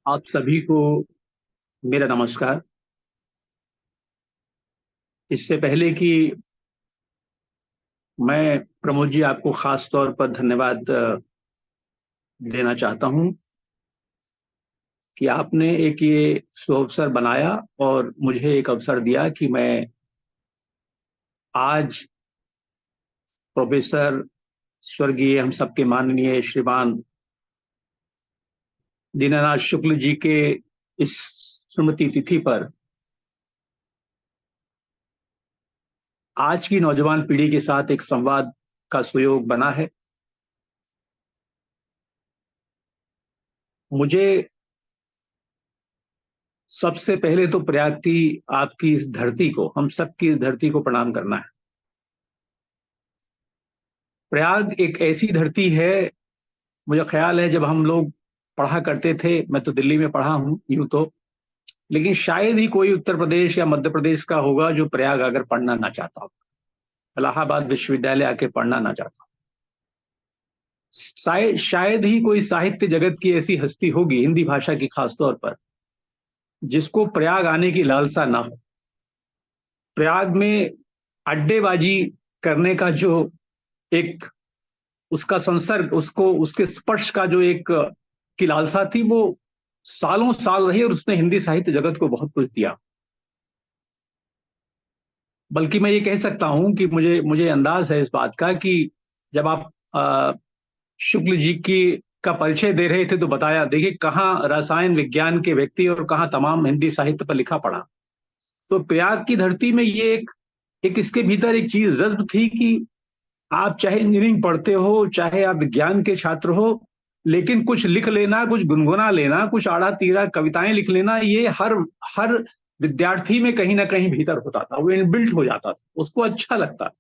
आप सभी को मेरा नमस्कार। इससे पहले कि मैं प्रमोद जी आपको खास तौर पर धन्यवाद देना चाहता हूं कि आपने एक ये सुअवसर बनाया और मुझे एक अवसर दिया कि मैं आज प्रोफेसर स्वर्गीय हम सबके माननीय श्रीमान दीनानाथ शुक्ल जी के इस स्मृति तिथि पर आज की नौजवान पीढ़ी के साथ एक संवाद का सुयोग बना है। मुझे सबसे पहले तो प्रयाग की आपकी इस धरती को, हम सबकी इस धरती को प्रणाम करना है। प्रयाग एक ऐसी धरती है, मुझे ख्याल है जब हम लोग पढ़ा करते थे, मैं तो दिल्ली में पढ़ा हूं यूं तो, लेकिन शायद ही कोई उत्तर प्रदेश या मध्य प्रदेश का होगा जो प्रयाग अगर पढ़ना ना चाहता हो, इलाहाबाद विश्वविद्यालय आके पढ़ना ना चाहता हो। शायद ही कोई साहित्य जगत की ऐसी हस्ती होगी हिंदी भाषा की खासतौर पर जिसको प्रयाग आने की लालसा ना हो। प्रयाग में अड्डेबाजी करने का जो एक उसका संसर्ग, उसको उसके स्पर्श का जो एक की लालसा थी, वो सालों साल रही और उसने हिंदी साहित्य जगत को बहुत कुछ दिया। बल्कि मैं ये कह सकता हूं कि मुझे मुझे अंदाज है इस बात का कि जब आप शुक्ल जी की का परिचय दे रहे थे तो बताया, देखिए कहाँ रसायन विज्ञान के व्यक्ति और कहाँ तमाम हिंदी साहित्य पर लिखा पढ़ा। तो प्रयाग की धरती में ये एक इसके भीतर एक चीज जज्ब थी कि आप चाहे इंजीनियरिंग पढ़ते हो, चाहे आप विज्ञान के छात्र हो, लेकिन कुछ लिख लेना, कुछ गुनगुना लेना, कुछ आड़ा तीरा कविताएं लिख लेना, ये हर हर विद्यार्थी में कहीं ना कहीं भीतर होता था, वो इनबिल्ट हो जाता था, उसको अच्छा लगता था।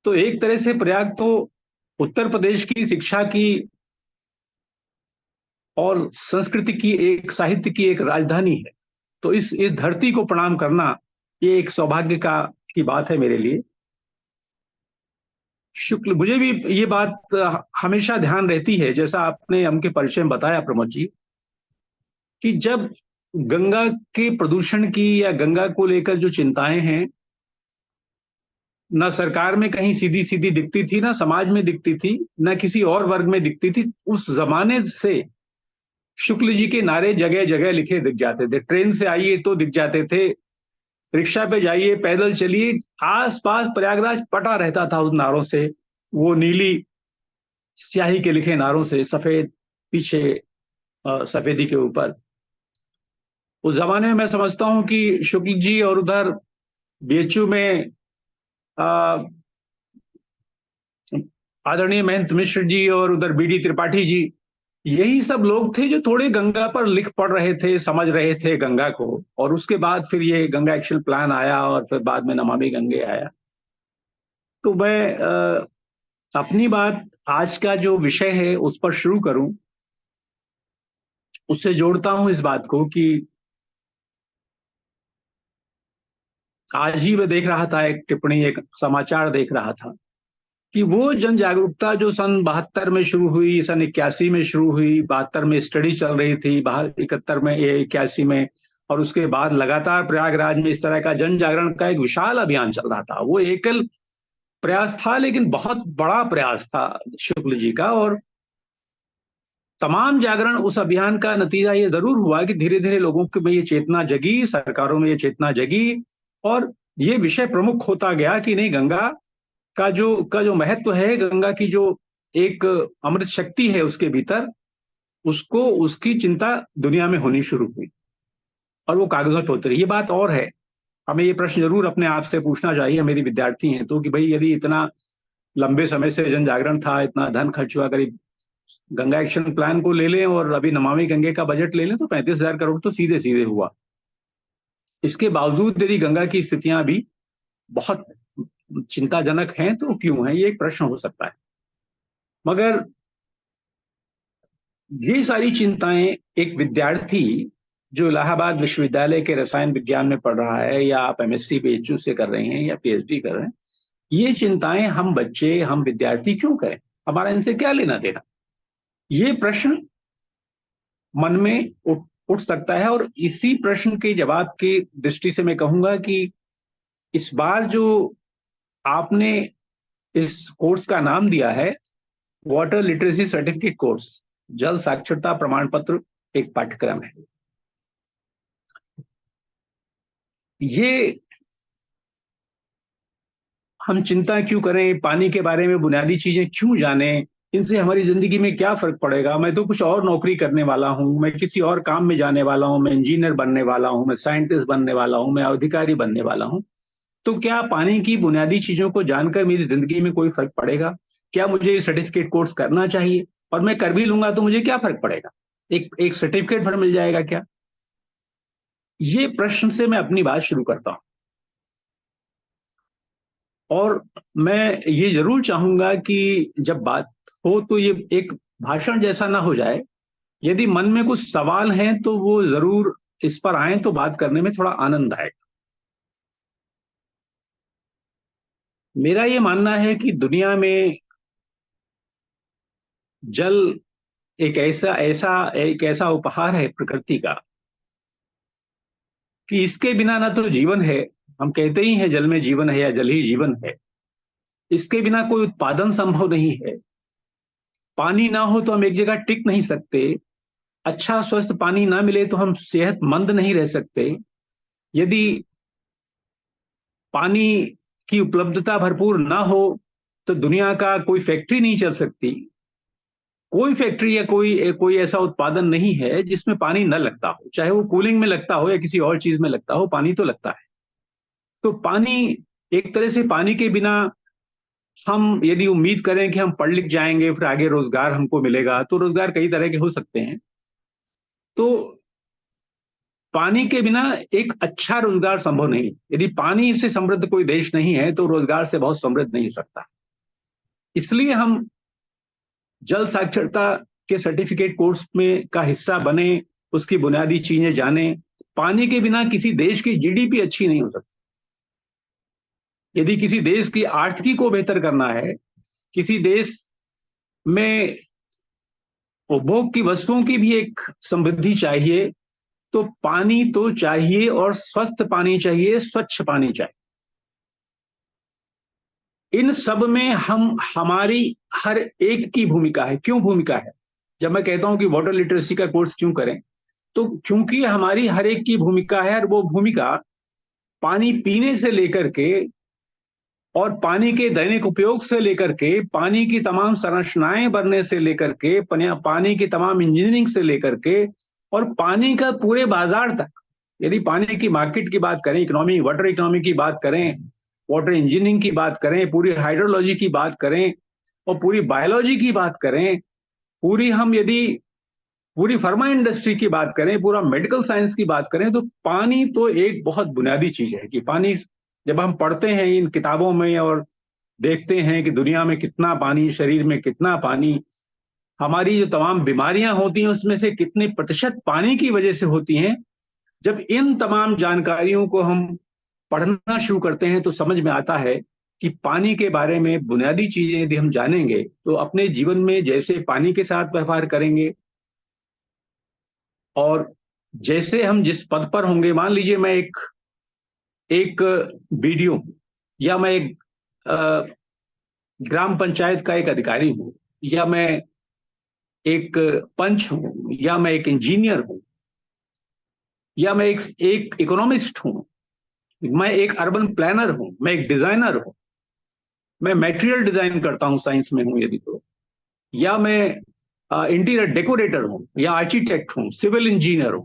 तो एक तरह से प्रयाग तो उत्तर प्रदेश की शिक्षा की और संस्कृति की, एक साहित्य की एक राजधानी है। तो इस धरती को प्रणाम करना ये एक सौभाग्य का की बात है मेरे लिए। शुक्ल, मुझे भी ये बात हमेशा ध्यान रहती है, जैसा आपने हमके परिचय में बताया प्रमोद जी, कि जब गंगा के प्रदूषण की या गंगा को लेकर जो चिंताएं हैं, ना सरकार में कहीं सीधी सीधी दिखती थी, ना समाज में दिखती थी, ना किसी और वर्ग में दिखती थी, उस जमाने से शुक्ल जी के नारे जगह जगह लिखे दिख जाते थे। ट्रेन से आइए तो दिख जाते थे, रिक्शा पे जाइए, पैदल चलिए, आस पास प्रयागराज पटा रहता था उन नारों से, वो नीली स्याही के लिखे नारों से, सफेद पीछे सफेदी के ऊपर। उस जमाने में मैं समझता हूं कि शुक्ल जी और उधर बीएचयू में अ, आदरणीय महंत मिश्र जी और उधर बीडी त्रिपाठी जी, यही सब लोग थे जो थोड़े गंगा पर लिख पढ़ रहे थे, समझ रहे थे गंगा को। और उसके बाद फिर ये गंगा एक्शन प्लान आया और फिर बाद में नमामि गंगे आया। तो मैं अपनी बात आज का जो विषय है उस पर शुरू करूं, उससे जोड़ता हूं इस बात को कि आज ही मैं देख रहा था एक टिप्पणी, एक समाचार देख रहा था कि वो जन जागरूकता जो सन 72 में शुरू हुई, सन 81 में शुरू हुई, 72 में स्टडी चल रही थी, 71 में, 81 में, और उसके बाद लगातार प्रयागराज में इस तरह का जन जागरण का एक विशाल अभियान चल रहा था। वो एकल प्रयास था लेकिन बहुत बड़ा प्रयास था शुक्ल जी का। और तमाम जागरण उस अभियान का नतीजा ये जरूर हुआ कि धीरे धीरे लोगों में ये चेतना जगी, सरकारों में ये चेतना जगी, और ये विषय प्रमुख होता गया कि नहीं, गंगा का जो महत्व है, गंगा की जो एक अमृत शक्ति है उसके भीतर, उसको उसकी चिंता दुनिया में होनी शुरू हुई और वो कागजों पर उतरी। ये बात और है, हमें ये प्रश्न जरूर अपने आप से पूछना चाहिए, मेरी विद्यार्थी हैं तो, कि भाई यदि इतना लंबे समय से जन जागरण था, इतना धन खर्च हुआ, करीब गंगा एक्शन प्लान को ले लें और अभी नमामि गंगे का बजट ले लें तो 35,000 करोड़ तो सीधे सीधे हुआ। इसके बावजूद यदि गंगा की स्थितियां भी बहुत चिंताजनक हैं तो क्यों है, ये एक प्रश्न हो सकता है। मगर ये सारी चिंताएं एक विद्यार्थी जो इलाहाबाद विश्वविद्यालय के रसायन विज्ञान में पढ़ रहा है, या आप एमएससी बीएचयू से कर रहे हैं या पीएचडी कर रहे हैं, ये चिंताएं हम बच्चे, हम विद्यार्थी क्यों करें? हमारा इनसे क्या लेना देना? ये प्रश्न मन में उठ सकता है। और इसी प्रश्न के जवाब की दृष्टि से मैं कहूंगा कि इस बार जो आपने इस कोर्स का नाम दिया है, वाटर लिटरेसी सर्टिफिकेट कोर्स, जल साक्षरता प्रमाण पत्र एक पाठ्यक्रम है, ये हम चिंता क्यों करें, पानी के बारे में बुनियादी चीजें क्यों जाने, इनसे हमारी जिंदगी में क्या फर्क पड़ेगा, मैं तो कुछ और नौकरी करने वाला हूं, मैं किसी और काम में जाने वाला हूं, मैं इंजीनियर बनने वाला हूं, मैं साइंटिस्ट बनने वाला हूं, मैं अधिकारी बनने वाला हूं, तो क्या पानी की बुनियादी चीजों को जानकर मेरी जिंदगी में कोई फर्क पड़ेगा? क्या मुझे ये सर्टिफिकेट कोर्स करना चाहिए? और मैं कर भी लूंगा तो मुझे क्या फर्क पड़ेगा? एक एक सर्टिफिकेट भर मिल जाएगा क्या? ये प्रश्न से मैं अपनी बात शुरू करता हूं। और मैं ये जरूर चाहूंगा कि जब बात हो तो ये एक भाषण जैसा ना हो जाए। यदि मन में कुछ सवाल हैं तो वो जरूर इस पर आए, तो बात करने में थोड़ा आनंद आएगा। मेरा ये मानना है कि दुनिया में जल एक ऐसा उपहार है प्रकृति का कि इसके बिना ना तो जीवन है, हम कहते ही हैं जल में जीवन है या जल ही जीवन है, इसके बिना कोई उत्पादन संभव नहीं है। पानी ना हो तो हम एक जगह टिक नहीं सकते, अच्छा स्वस्थ पानी ना मिले तो हम सेहतमंद नहीं रह सकते। यदि पानी की उपलब्धता भरपूर ना हो तो दुनिया का कोई फैक्ट्री नहीं चल सकती। कोई फैक्ट्री या कोई कोई ऐसा उत्पादन नहीं है जिसमें पानी न लगता हो, चाहे वो कूलिंग में लगता हो या किसी और चीज में लगता हो, पानी तो लगता है। तो पानी, एक तरह से पानी के बिना हम यदि उम्मीद करें कि हम पढ़ लिख जाएंगे फिर आगे रोजगार हमको मिलेगा, तो रोजगार कई तरह के हो सकते हैं। तो पानी के बिना एक अच्छा रोजगार संभव नहीं। यदि पानी से समृद्ध कोई देश नहीं है तो रोजगार से बहुत समृद्ध नहीं हो सकता। इसलिए हम जल साक्षरता के सर्टिफिकेट कोर्स में का हिस्सा बने, उसकी बुनियादी चीजें जाने। पानी के बिना किसी देश की जीडीपी अच्छी नहीं हो सकती। यदि किसी देश की आर्थिकी को बेहतर करना है, किसी देश में उपभोग की वस्तुओं की भी एक समृद्धि चाहिए, तो पानी तो चाहिए, और स्वस्थ पानी चाहिए, स्वच्छ पानी चाहिए। इन सब में हम हमारी हर एक की भूमिका है। क्यों भूमिका है? जब मैं कहता हूं कि वाटर लिटरेसी का कोर्स क्यों करें, तो क्योंकि हमारी हर एक की भूमिका है, और वो भूमिका पानी पीने से लेकर के और पानी के दैनिक उपयोग से लेकर के, पानी की तमाम संरचनाएं बनने से लेकर के, पानी की तमाम इंजीनियरिंग से लेकर के, और पानी का पूरे बाजार तक। यदि पानी की मार्केट की बात करें, इकोनॉमी, वाटर इकोनॉमी की बात करें, वाटर इंजीनियरिंग की बात करें, पूरी हाइड्रोलॉजी की बात करें, और पूरी बायोलॉजी की बात करें, पूरी हम यदि पूरी फार्मा इंडस्ट्री की बात करें, पूरा मेडिकल साइंस की बात करें, तो पानी तो एक बहुत बुनियादी चीज है। कि पानी जब हम पढ़ते हैं इन किताबों में और देखते हैं कि दुनिया में कितना पानी, शरीर में कितना पानी, हमारी जो तमाम बीमारियां होती हैं उसमें से कितने प्रतिशत पानी की वजह से होती हैं, जब इन तमाम जानकारियों को हम पढ़ना शुरू करते हैं तो समझ में आता है कि पानी के बारे में बुनियादी चीजें यदि हम जानेंगे तो अपने जीवन में जैसे पानी के साथ व्यवहार करेंगे, और जैसे हम जिस पद पर होंगे, मान लीजिए मैं एक एक बीडीओ हूं, या मैं एक ग्राम पंचायत का एक अधिकारी हूं, या मैं एक पंच हूं, या मैं एक इंजीनियर हूं, या मैं एक इकोनॉमिस्ट हूं, मैं एक अर्बन प्लानर हूं, मैं एक डिजाइनर हूं, मैं मटेरियल डिजाइन करता हूं, साइंस में हूं यदि तो, या मैं इंटीरियर डेकोरेटर हूं, या आर्किटेक्ट हूं, सिविल इंजीनियर हूं।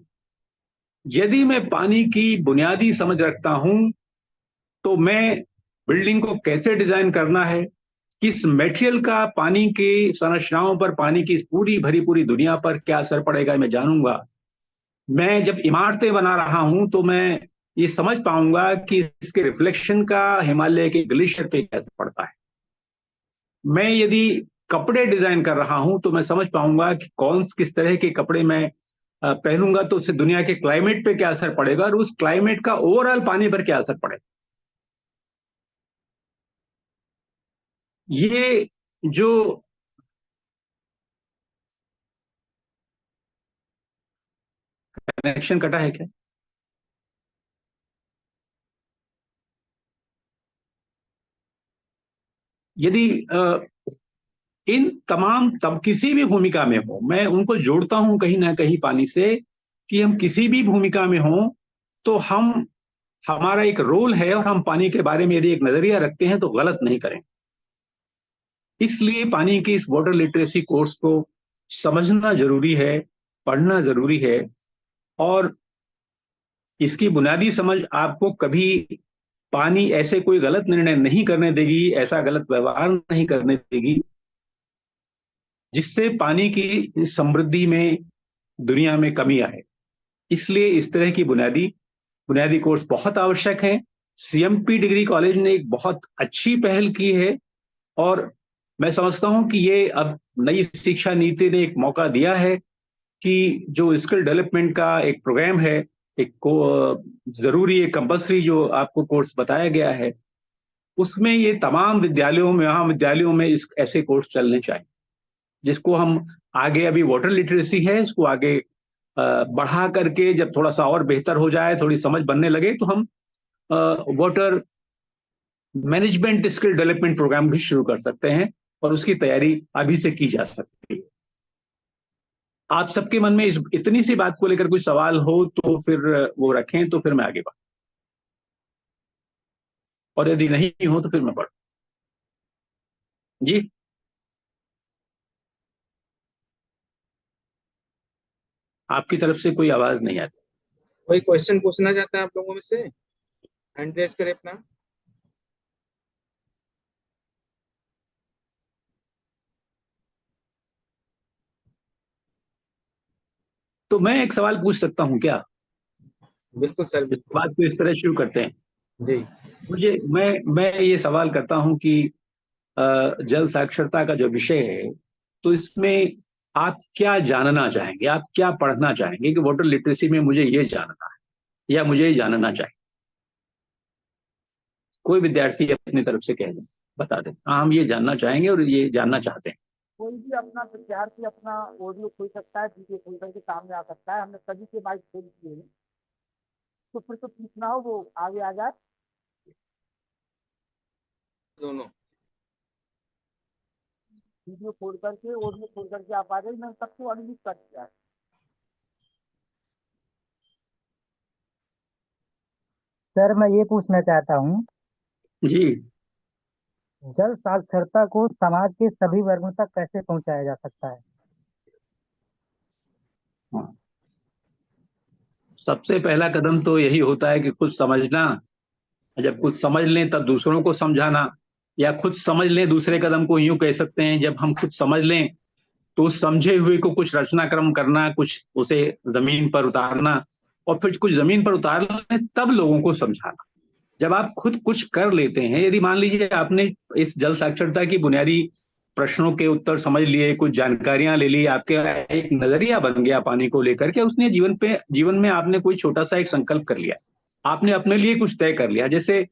यदि मैं पानी की बुनियादी समझ रखता हूं तो मैं बिल्डिंग को कैसे डिजाइन करना है, किस मटेरियल का पानी की संरचनाओं पर, पानी की पूरी भरी पूरी दुनिया पर क्या असर पड़ेगा, मैं जानूंगा। मैं जब इमारतें बना रहा हूं तो मैं ये समझ पाऊंगा कि इसके रिफ्लेक्शन का हिमालय के ग्लेशियर पे कैसे पड़ता है। मैं यदि कपड़े डिजाइन कर रहा हूं तो मैं समझ पाऊंगा कि कौन किस तरह के कपड़े मैं पहनूंगा तो उससे दुनिया के क्लाइमेट पे क्या असर पड़ेगा, और उस क्लाइमेट का ओवरऑल पानी पर क्या असर पड़ेगा। ये जो कनेक्शन कटा है क्या? यदि इन तमाम तब किसी भी भूमिका में हो, मैं उनको जोड़ता हूं कहीं ना कहीं पानी से, कि हम किसी भी भूमिका में हो तो हम हमारा एक रोल है और हम पानी के बारे में यदि एक नजरिया रखते हैं तो गलत नहीं करें। इसलिए पानी के इस वाटर लिटरेसी कोर्स को समझना जरूरी है, पढ़ना जरूरी है। और इसकी बुनियादी समझ आपको कभी पानी ऐसे कोई गलत निर्णय नहीं करने देगी, ऐसा गलत व्यवहार नहीं करने देगी जिससे पानी की समृद्धि में दुनिया में कमी आए। इसलिए इस तरह की बुनियादी बुनियादी कोर्स बहुत आवश्यक है। सीएमपी डिग्री कॉलेज ने एक बहुत अच्छी पहल की है और मैं समझता हूं कि ये अब नई शिक्षा नीति ने एक मौका दिया है कि जो स्किल डेवलपमेंट का एक प्रोग्राम है, एक जरूरी एक कंपल्सरी जो आपको कोर्स बताया गया है, उसमें ये तमाम विद्यालयों में, महाविद्यालयों में इस ऐसे कोर्स चलने चाहिए, जिसको हम आगे, अभी वाटर लिटरेसी है, इसको आगे बढ़ा करके जब थोड़ा सा और बेहतर हो जाए, थोड़ी समझ बनने लगे, तो हम water management skill development programme भी शुरू कर सकते हैं और उसकी तैयारी अभी से की जा सकती है। आप सबके मन में इतनी सी बात को लेकर कोई सवाल हो तो फिर वो रखें, तो फिर मैं आगे बढ़, और यदि नहीं हो तो फिर मैं बढ़। जी। आपकी तरफ से कोई आवाज नहीं आती। कोई क्वेश्चन पूछना चाहते हैं आप लोगों में से? हैंड रेज करें अपना। तो मैं एक सवाल पूछ सकता हूं क्या? बिल्कुल सर, इस बिल्कुल। बात को इस तरह शुरू करते हैं। जी। मुझे मैं ये सवाल करता हूं कि जल साक्षरता का जो विषय है, तो इसमें आप क्या जानना चाहेंगे, आप क्या पढ़ना चाहेंगे कि वाटर लिटरेसी में मुझे ये जानना है या मुझे ये जानना चाहिए? कोई विद्यार्थी अपनी तरफ से कह दें, बता दें, हाँ हम ये जानना चाहेंगे और ये जानना चाहते हैं। कोई भी अपना विद्यार्थी अपना ऑडियो खोल सकता है, वीडियो खोल करके सामने आ सकता है। हमने सभी के माइक खोल दिए हैं, तो फिर तो पूछना हो वो आगे आ जाए। दोनों वीडियो खोल करके, ऑडियो खोल करके आप आ जाइए, मैंने सबको अनम्यूट कर दिया है। सर मैं ये पूछना चाहता हूँ, जी। जल साक्षरता को समाज के सभी वर्गों तक कैसे पहुंचाया जा सकता है? हाँ। सबसे पहला कदम तो यही होता है कि खुद समझना, जब कुछ समझ लें तब दूसरों को समझाना, या खुद समझ लें, दूसरे कदम को यूं कह सकते हैं, जब हम खुद समझ लें तो उस समझे हुए को कुछ रचनाक्रम करना, कुछ उसे जमीन पर उतारना, और फिर कुछ जमीन पर उतार लें तब लोगों को समझाना। जब आप खुद कुछ कर लेते हैं, यदि मान लीजिए आपने इस जल साक्षरता की बुनियादी प्रश्नों के उत्तर समझ लिए, कुछ जानकारियां ले ली, आपके एक नजरिया बन गया पानी को लेकर के, उसने जीवन में आपने कोई छोटा सा एक संकल्प कर लिया, आपने अपने लिए कुछ तय कर लिया। जैसे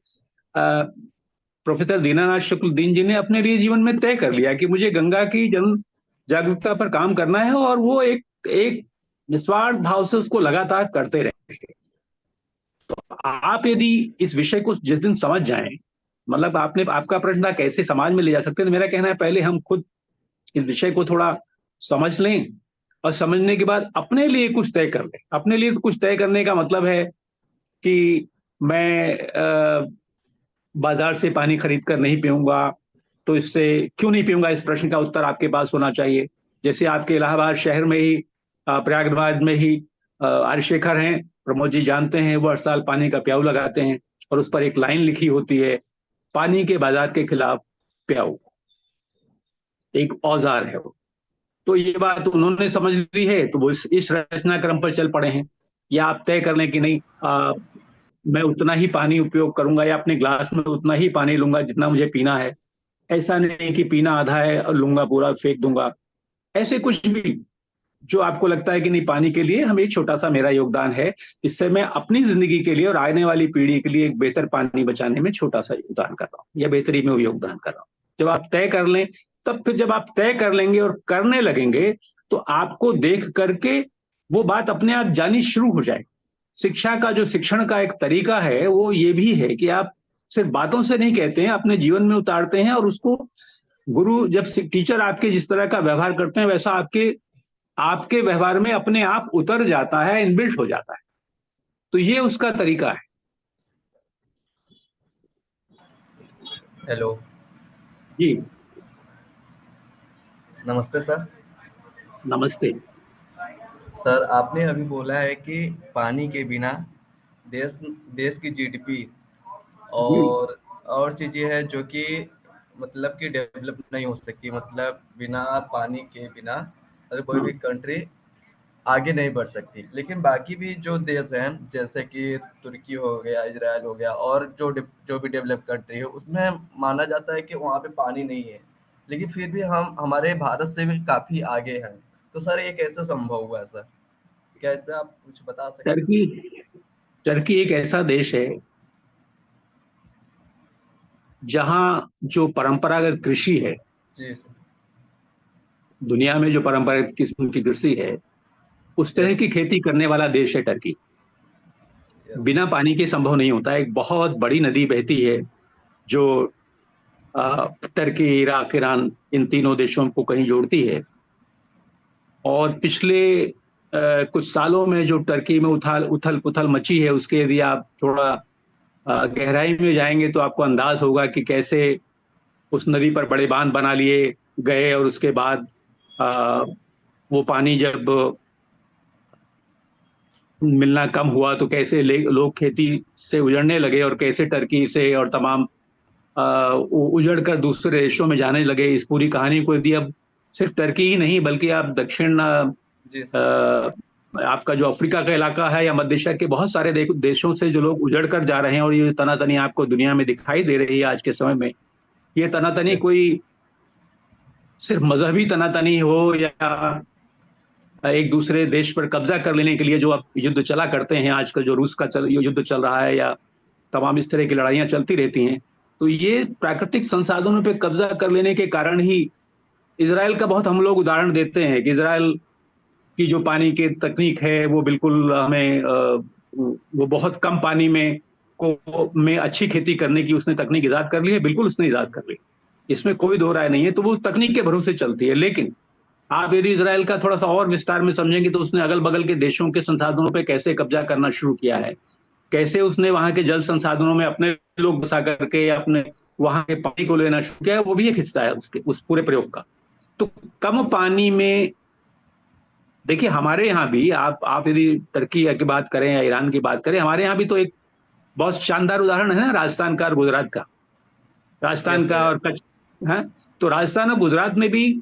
प्रोफेसर दीनानाथ शुक्ल दीन जी ने अपने लिए जीवन में तय कर लिया कि मुझे गंगा की जन जागरूकता पर काम करना है, और वो एक एक निस्वार्थ भाव से उसको लगातार करते रहे। तो आप यदि इस विषय को जिस दिन समझ जाएं, मतलब आपने, आपका प्रश्न था कैसे समाज में ले जा सकते हैं, तो मेरा कहना है पहले हम खुद इस विषय को थोड़ा समझ लें, और समझने के बाद अपने लिए कुछ तय कर लें। अपने लिए कुछ तय करने का मतलब है कि मैं बाजार से पानी खरीद कर नहीं पीऊंगा, तो इससे क्यों नहीं पीऊंगा, इस प्रश्न का उत्तर आपके पास होना चाहिए। जैसे आपके इलाहाबाद शहर में ही, प्रयागराज में ही आर्यशेखर हैं, प्रमोद जी जानते हैं, वो हर साल पानी का प्याऊ लगाते हैं और उस पर एक लाइन लिखी होती है, पानी के बाजार के खिलाफ प्याऊ, एक औजार है वो। तो ये बात उन्होंने समझ ली है, तो वो इस रचना क्रम पर चल पड़े हैं। या आप तय कर लें कि नहीं, मैं उतना ही पानी उपयोग करूंगा, या अपने ग्लास में उतना ही पानी लूंगा जितना मुझे पीना है। ऐसा नहीं कि पीना आधा है और लूंगा पूरा फेंक दूंगा। ऐसे कुछ भी जो आपको लगता है कि नहीं, पानी के लिए हम, एक छोटा सा मेरा योगदान है, इससे मैं अपनी जिंदगी के लिए और आने वाली पीढ़ी के लिए एक बेहतर पानी बचाने में छोटा सा योगदान कर रहा हूँ, या बेहतरी में योगदान कर रहा हूँ। जब आप तय कर लें, तब फिर जब आप तय कर लेंगे और करने लगेंगे, तो आपको देख करके वो बात अपने आप जानी शुरू हो जाए। शिक्षा का जो शिक्षण का एक तरीका है वो ये भी है कि आप सिर्फ बातों से नहीं कहते हैं, अपने जीवन में उतारते हैं, और उसको गुरु जब टीचर आपके जिस तरह का व्यवहार करते हैं वैसा आपके आपके व्यवहार में अपने आप उतर जाता है, इनबिल्ट हो जाता है। तो ये उसका तरीका है। हेलो। जी नमस्ते सर। नमस्ते। सर, आपने अभी बोला है कि पानी के बिना देश देश की जीडीपी जी और चीजें हैं जो कि मतलब कि डेवलप नहीं हो सकती, मतलब बिना पानी के बिना अगर कोई भी कंट्री आगे नहीं बढ़ सकती। लेकिन बाकी भी जो देश हैं जैसे कि तुर्की हो गया, इजराइल हो गया, और जो भी डेवलप कंट्री है उसमें माना जाता है कि वहाँ पे पानी नहीं है, लेकिन फिर भी हम हमारे भारत से भी काफी आगे हैं। तो सर ये कैसे संभव हुआ है सर? क्या इस पे आप कुछ बता सकते हैं? टर्की टर्की एक ऐसा देश है जहां जो परंपरागत कृषि है, जी सर। दुनिया में जो परंपरागत किस्म की कृषि है, उस तरह यस। की खेती करने वाला देश है टर्की। यस। बिना पानी के संभव नहीं होता। एक बहुत बड़ी नदी बहती है जो टर्की, इराक, ईरान, इन तीनों देशों को कहीं जोड़ती है। और पिछले कुछ सालों में जो टर्की में उथल पुथल मची है, उसके यदि आप थोड़ा गहराई में जाएंगे तो आपको अंदाज होगा कि कैसे उस नदी पर बड़े बांध बना लिए गए, और उसके बाद वो पानी जब मिलना कम हुआ तो कैसे लोग खेती से उजड़ने लगे, और कैसे टर्की से और तमाम उजड़ कर दूसरे देशों में जाने लगे। इस पूरी कहानी को यदि अब सिर्फ टर्की ही नहीं बल्कि आप दक्षिण जी सर। आपका जो अफ्रीका का इलाका है या मध्य एशिया के बहुत सारे देशों से जो लोग उजड़ कर जा रहे हैं, और ये तनातनी आपको दुनिया में दिखाई दे रही है आज के समय में, ये तनातनी यस। कोई सिर्फ मजहबी तनातनी हो या एक दूसरे देश पर कब्जा कर लेने के लिए जो अब युद्ध चला करते हैं, आजकल जो रूस का युद्ध चल रहा है, या तमाम इस तरह की लड़ाइयां चलती रहती हैं, तो ये प्राकृतिक संसाधनों पे कब्जा कर लेने के कारण ही इसराइल का बहुत हम लोग उदाहरण देते हैं कि इसराइल की जो पानी की तकनीक है वो बिल्कुल हमें वो बहुत कम पानी में अच्छी खेती करने की उसने तकनीक ईजाद कर ली है। बिल्कुल उसने ईजाद कर ली, इसमें कोई दो राय नहीं है। तो वो तकनीक के भरोसे चलती है। लेकिन आप यदि इसराइल का थोड़ा सा और विस्तार में समझेंगे तो उसने अगल बगल के देशों के संसाधनों पे कैसे कब्जा करना शुरू किया है, कैसे उसने वहां के जल संसाधनों में अपने लोग बसा करके अपने वहां के पानी को लेना शुरू किया है, वो भी एक हिस्सा है उसके उस पूरे प्रयोग का। तो कम पानी में देखिए, हमारे यहाँ भी आप यदि टर्की की बात करें या ईरान की बात करें, हमारे यहाँ भी तो एक बहुत शानदार उदाहरण है ना, राजस्थान का और गुजरात का। राजस्थान यस का और सर। कच्छ है। तो राजस्थान और गुजरात में भी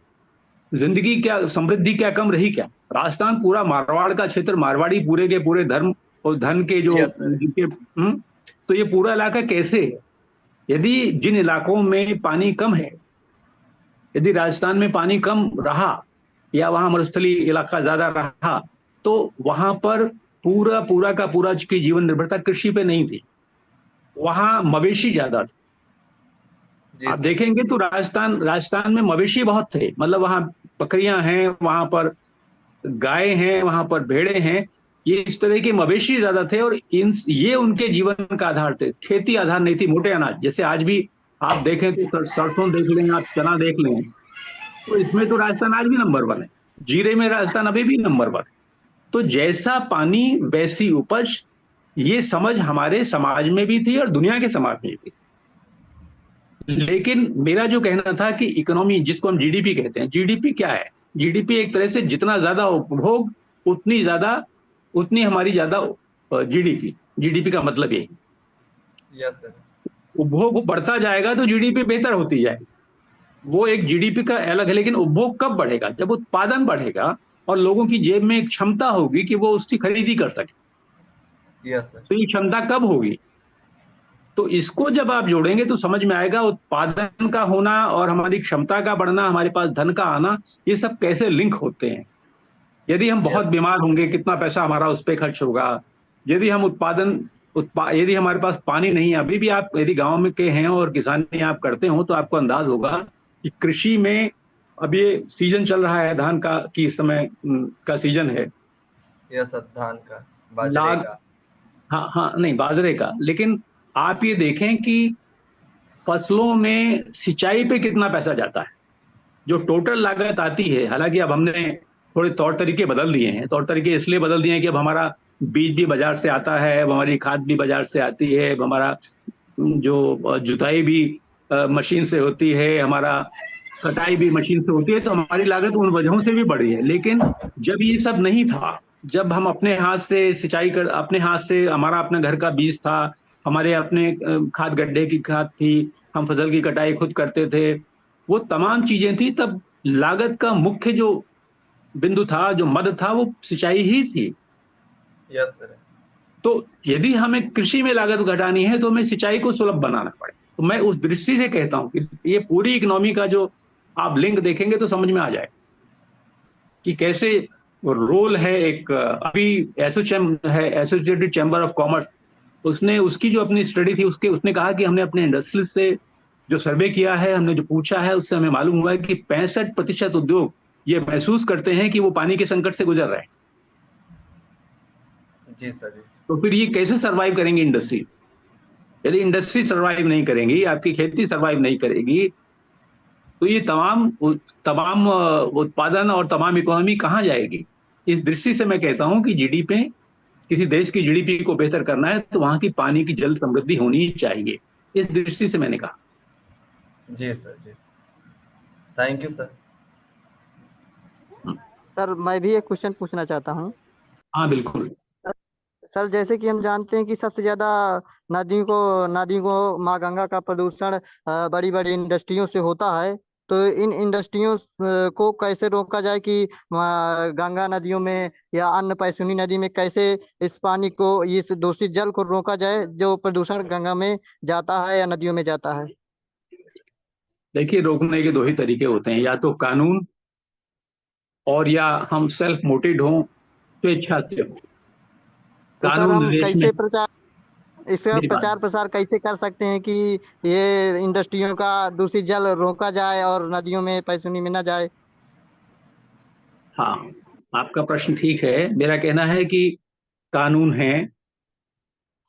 जिंदगी क्या, समृद्धि क्या कम रही क्या? राजस्थान पूरा मारवाड़ का क्षेत्र, मारवाड़ी पूरे के पूरे धर्म और धन के जो यस सर। जिनके तो ये पूरा इलाका कैसे है? यदि जिन इलाकों में पानी कम है, यदि राजस्थान में पानी कम रहा या वहां मरुस्थली इलाका ज्यादा रहा, तो वहां पर पूरा पूरा का पूरा की जीवन निर्भरता कृषि पे नहीं थी, वहां मवेशी ज्यादा थे। जी आप सर। देखेंगे तो राजस्थान में मवेशी बहुत थे, मतलब वहां बकरियां हैं, वहां पर गाय हैं, वहां पर भेड़े हैं। ये इस तरह के मवेशी ज्यादा थे, और ये उनके जीवन का आधार थे। खेती आधार नहीं थी, मोटे अनाज। जैसे आज भी आप देखें तो सरसों देख लें, आप चना देख लें, तो इसमें तो राजस्थान आज भी नंबर वन है। जीरे में राजस्थान अभी भी नंबर वन है। तो जैसा पानी वैसी उपज, ये समझ हमारे समाज में भी थी और दुनिया के समाज में भी। लेकिन मेरा जो कहना था कि इकोनॉमी, जिसको हम जीडीपी कहते हैं, जीडीपी क्या है? जीडीपी एक तरह से जितना ज्यादा उपभोग उतनी हमारी ज्यादा जीडीपी। जीडीपी का मतलब यही, यस सर। उपभोग बढ़ता जाएगा तो जीडीपी बेहतर होती जाएगी। वो एक जीडीपी का अलग है। लेकिन उपभोग कब बढ़ेगा? जब उत्पादन बढ़ेगा और लोगों की जेब में एक क्षमता होगी कि वो उसकी खरीदी कर सके। Yes sir. तो ये क्षमता कब होगी? तो इसको जब आप जोड़ेंगे तो समझ में आएगा उत्पादन का होना और हमारी क्षमता का बढ़ना, हमारे पास धन का आना, ये सब कैसे लिंक होते हैं। यदि हम बहुत यस। बीमार होंगे, कितना पैसा हमारा उस पर खर्च होगा। यदि हम यदि हमारे पास पानी नहीं है, अभी भी आप यदि गांव में के हैं और किसानी आप करते हो तो आपको अंदाज होगा कि कृषि में अब ये सीजन चल रहा है धान का, कि इस समय का सीजन है, या सब धान का, बाजरे लाग का? हाँ हाँ, नहीं बाजरे का, लेकिन आप ये देखें कि फसलों में सिंचाई पे कितना पैसा जाता है, जो टोटल लागत आती है। हालांकि अब हमने थोड़े तौर तरीके बदल दिए हैं, तौर तरीके इसलिए बदल दिए हैं कि अब हमारा बीज भी बाजार से आता है, अब हमारी खाद भी बाजार से आती है, अब हमारा जो जुताई भी मशीन से होती है, हमारा कटाई भी मशीन से होती है, तो हमारी लागत उन वजहों से भी बढ़ी है। लेकिन जब ये सब नहीं था, जब हम अपने हाथ से सिंचाई कर, अपने हाथ से, हमारा अपने घर का बीज था, हमारे अपने खाद गड्ढे की खाद थी, हम फसल की कटाई खुद करते थे, वो तमाम चीजें थी, तब लागत का मुख्य जो बिंदु था, जो मद था, वो सिंचाई ही थी। Yes sir. तो यदि हमें कृषि में लागत घटानी है तो हमें सिंचाई को सुलभ बनाना पड़े। तो मैं उस दृष्टि से कहता हूं कि ये पूरी इकोनॉमी का जो आप लिंक देखेंगे तो समझ में आ जाए कि कैसे रोल है। एक अभी एसोचैम है, एसोसिएटेड चैम्बर ऑफ कॉमर्स, उसने उसकी जो अपनी स्टडी थी, उसने कहा कि हमने अपने इंडस्ट्री से जो सर्वे किया है, हमने जो पूछा है, उससे हमें मालूम हुआ है कि 65% उद्योग ये महसूस करते हैं कि वो पानी के संकट से गुजर रहे हैं। जी सर, जी। तो फिर ये कैसे सर्वाइव करेंगे इंडस्ट्री? यदि इंडस्ट्री सर्वाइव नहीं करेंगी, आपकी खेती सर्वाइव नहीं करेगी, तो ये तमाम उत्पादन और तमाम इकोनॉमी कहाँ जाएगी? इस दृष्टि से मैं कहता हूं कि जीडीपी, किसी देश की जीडीपी को बेहतर करना है तो वहां की पानी की जल समृद्धि होनी चाहिए। इस दृष्टि से मैंने कहा। जी सर, जी। Thank you sir. सर मैं भी एक क्वेश्चन पूछना चाहता हूँ। हाँ बिल्कुल। सर जैसे कि हम जानते हैं कि सबसे ज्यादा नदियों को माँ गंगा का प्रदूषण बड़ी बड़ी इंडस्ट्रियों से होता है। तो इन इंडस्ट्रियों को कैसे रोका जाए कि गंगा नदियों में या अन्य पैसुनी नदी में कैसे इस पानी को, इस दूषित जल को रोका जाए जो प्रदूषण गंगा में जाता है या नदियों में जाता है? देखिए, रोकने के दो ही तरीके होते हैं, या तो कानून, और या हम सेल्फ मोटिवेट हों, स्वेच्छा से हो। तो सर कानून हम देश में, इसका मेरी बात, प्रचार प्रसार कैसे कर सकते हैं कि ये इंडस्ट्रियों का दूषित जल रोका जाए और नदियों में पैसुनी में न जाए? हाँ, आपका प्रश्न ठीक है। मेरा कहना है कि कानून है,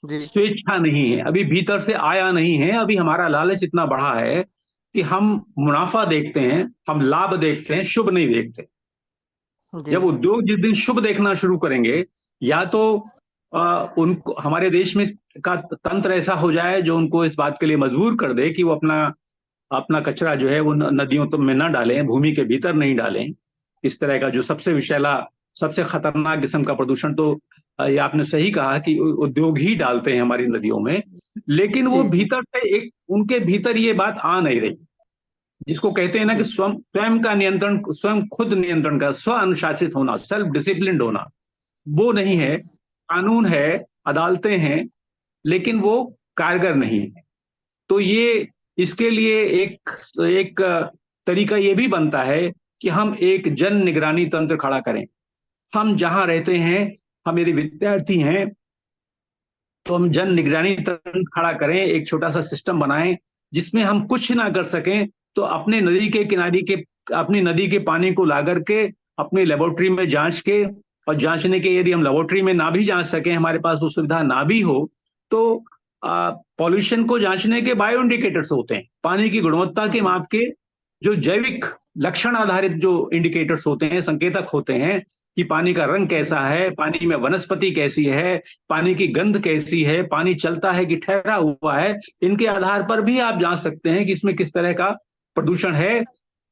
जी स्वेच्छा नहीं है, अभी भीतर से आया नहीं है। अभी हमारा लालच इतना बढ़ा है कि हम मुनाफा देखते हैं, हम लाभ देखते हैं, शुभ नहीं देखते। जी जब उद्योग जिस दिन शुभ देखना शुरू करेंगे, या तो उनको, हमारे देश में का तंत्र ऐसा हो जाए जो उनको इस बात के लिए मजबूर कर दे कि वो अपना अपना कचरा जो है वो नदियों तो में ना डालें, भूमि के भीतर नहीं डालें। इस तरह का जो सबसे विषैला, सबसे खतरनाक किस्म का प्रदूषण, तो ये आपने सही कहा कि उद्योग ही डालते हैं हमारी नदियों में। लेकिन वो जी भीतर से एक, उनके भीतर ये बात आ नहीं रही, जिसको कहते हैं ना कि जी स्वयं स्वयं का नियंत्रण, स्वयं खुद नियंत्रण का, स्व अनुशासित होना, सेल्फ डिसिप्लिन्ड होना, वो नहीं जी है। कानून है, अदालतें हैं, लेकिन वो कारगर नहीं है। तो ये, इसके लिए एक एक तरीका ये भी बनता है कि हम एक जन निगरानी तंत्र खड़ा करें। हम जहां रहते हैं, हम यदि विद्यार्थी हैं, तो हम जन निगरानी तंत्र खड़ा करें, एक छोटा सा सिस्टम बनाएं जिसमें हम कुछ ना कर सकें तो अपने नदी के किनारे के, अपनी नदी के पानी को ला करके अपनी लेबोरेटरी में जांच के, और जांचने के, यदि हम लेबोरेटरी में ना भी जांच सकें, हमारे पास वो सुविधा ना भी हो, तो पॉल्यूशन को जांचने के बायो इंडिकेटर्स होते हैं, पानी की गुणवत्ता के माप के जो जैविक लक्षण आधारित जो इंडिकेटर्स होते हैं, संकेतक होते हैं कि पानी का रंग कैसा है, पानी में वनस्पति कैसी है, पानी की गंध कैसी है, पानी चलता है कि ठहरा हुआ है। इनके आधार पर भी आप जांच सकते हैं कि इसमें किस तरह का प्रदूषण है,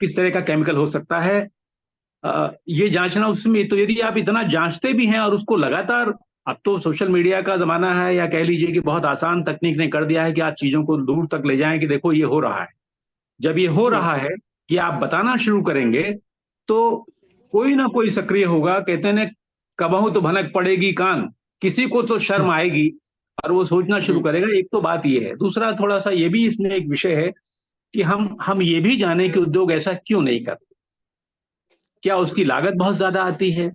किस तरह का केमिकल हो सकता है। ये जांचना, उसमें तो यदि आप इतना जांचते भी हैं और उसको लगातार, अब तो सोशल मीडिया का जमाना है, या कह लीजिए कि बहुत आसान तकनीक ने कर दिया है कि आप चीजों को दूर तक ले जाएं कि देखो ये हो रहा है। जब ये हो जी रहा है, ये आप बताना शुरू करेंगे, तो कोई ना कोई सक्रिय होगा। कहते हैं, कबहू तो भनक पड़ेगी कान, किसी को तो शर्म आएगी और वो सोचना शुरू जी करेगा। एक तो बात ये है। दूसरा, थोड़ा सा ये भी इसमें एक विषय है कि हम ये भी जाने कि उद्योग ऐसा क्यों नहीं करते। क्या उसकी लागत बहुत ज्यादा आती है,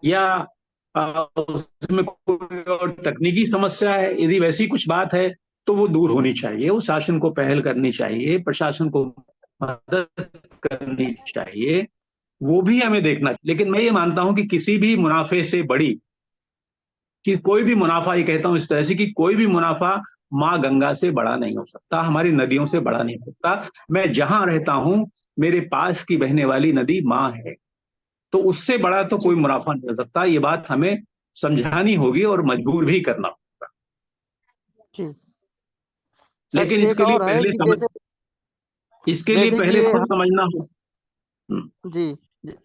या उसमें कोई और तकनीकी समस्या है? यदि वैसी कुछ बात है तो वो दूर होनी चाहिए, वो शासन को पहल करनी चाहिए, प्रशासन को मदद करनी चाहिए। वो भी हमें देखना। लेकिन मैं ये मानता हूं कि किसी भी मुनाफे से बड़ी, कि कोई भी मुनाफा, ये कहता हूं इस तरह से कि कोई भी मुनाफा माँ गंगा से बड़ा नहीं हो सकता, हमारी नदियों से बड़ा नहीं हो सकता। मैं जहां रहता हूं, मेरे पास की बहने वाली नदी माँ है, तो उससे बड़ा तो जी कोई मुनाफा नहीं हो सकता। ये बात हमें समझानी होगी और मजबूर भी करना होगा। जी सर, लेकिन एक इसके लिए और है पहले कि समझ, इसके लिए जैसे कि पहले ये खुद समझना हो। जी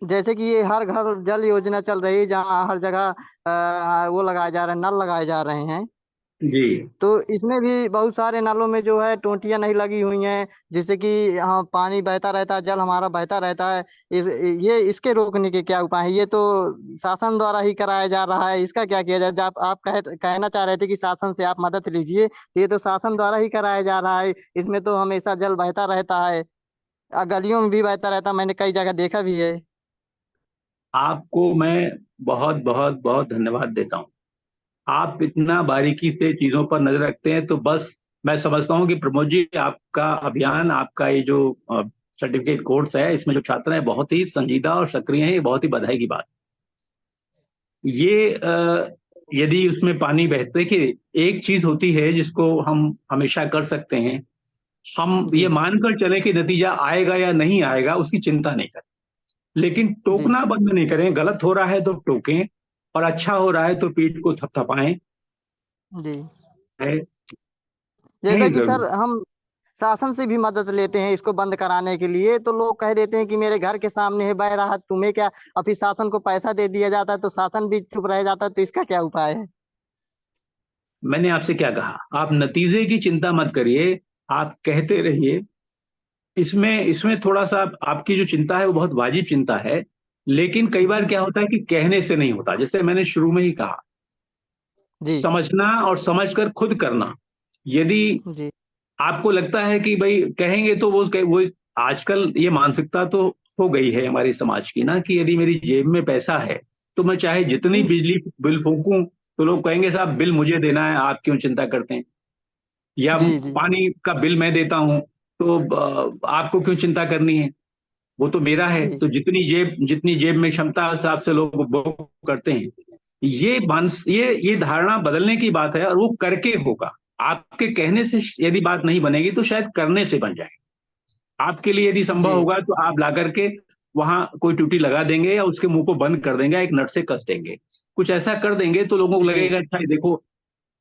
जैसे कि ये हर घर जल योजना चल रही है, जहाँ हर जगह वो लगाए जा रहे हैं, नल लगाए जा रहे हैं। जी। तो इसमें भी बहुत सारे नलों में जो है टोंटियां नहीं लगी हुई हैं, जिससे कि हाँ पानी बहता रहता है, जल हमारा बहता रहता है। इस ये इसके रोकने के क्या उपाय हैं? ये तो शासन द्वारा ही कराया जा रहा है, इसका क्या किया जाए? आप कहना चाह रहे थे कि शासन से आप मदद लीजिए, तो ये तो शासन द्वारा ही कराया जा रहा है। इसमें तो हमेशा जल बहता रहता है, गलियों में भी बहता रहता है, मैंने कई जगह देखा भी है। आपको मैं बहुत बहुत बहुत धन्यवाद देता हूँ। आप इतना बारीकी से चीजों पर नजर रखते हैं, तो बस मैं समझता हूँ कि प्रमोद जी, आपका अभियान, आपका ये जो सर्टिफिकेट कोर्स है, इसमें जो छात्र हैं बहुत ही संजीदा और सक्रिय हैं, ये बहुत ही बधाई की बात है। ये यदि उसमें पानी बहते, देखिए एक चीज होती है जिसको हम हमेशा कर सकते हैं, हम ये जी मानकर चले कि नतीजा आएगा या नहीं आएगा उसकी चिंता नहीं करें, लेकिन जी टोकना बंद नहीं करें। गलत हो रहा है तो टोकें, और अच्छा हो रहा है तो पीठ को थपथपाएं। जी है जैसा नहीं कि सर जरूर। हम शासन से भी मदद लेते हैं इसको बंद कराने के लिए, तो लोग कह देते हैं कि मेरे घर के सामने है, बह रहा है, तुम्हें क्या? और फिर शासन को पैसा दे दिया जाता है तो शासन भी चुप रह जाता है, तो इसका क्या उपाय है? मैंने आपसे क्या कहा, आप नतीजे की चिंता मत करिए, आप कहते रहिए। इसमें इसमें थोड़ा सा आपकी जो चिंता है वो बहुत वाजिब चिंता है, लेकिन कई बार जी क्या होता है कि कहने से नहीं होता। जैसे मैंने शुरू में ही कहा, जी समझना और समझकर खुद करना। यदि जी आपको लगता है कि भाई कहेंगे तो वो आजकल ये मानसिकता तो हो गई है हमारे समाज की ना, कि यदि मेरी जेब में पैसा है तो मैं चाहे जितनी जी बिजली बिल फूकूं, तो लोग कहेंगे साहब बिल मुझे देना है, आप क्यों चिंता करते हैं। या जी जी पानी का बिल मैं देता हूं, तो आपको क्यों चिंता करनी है, वो तो मेरा है। जी तो जितनी जेब में क्षमता है, उस हिसाब से लोग उपभोग करते हैं। ये धारणा बदलने की बात है, और वो करके होगा। आपके कहने से यदि बात नहीं बनेगी तो शायद करने से बन जाए। आपके लिए यदि संभव जी होगा तो आप ला करके वहां कोई टूटी लगा देंगे, या उसके मुंह को बंद कर देंगे, एक नट से कस देंगे, कुछ ऐसा कर देंगे, तो लोगों को जी लगेगा अच्छा ये देखो।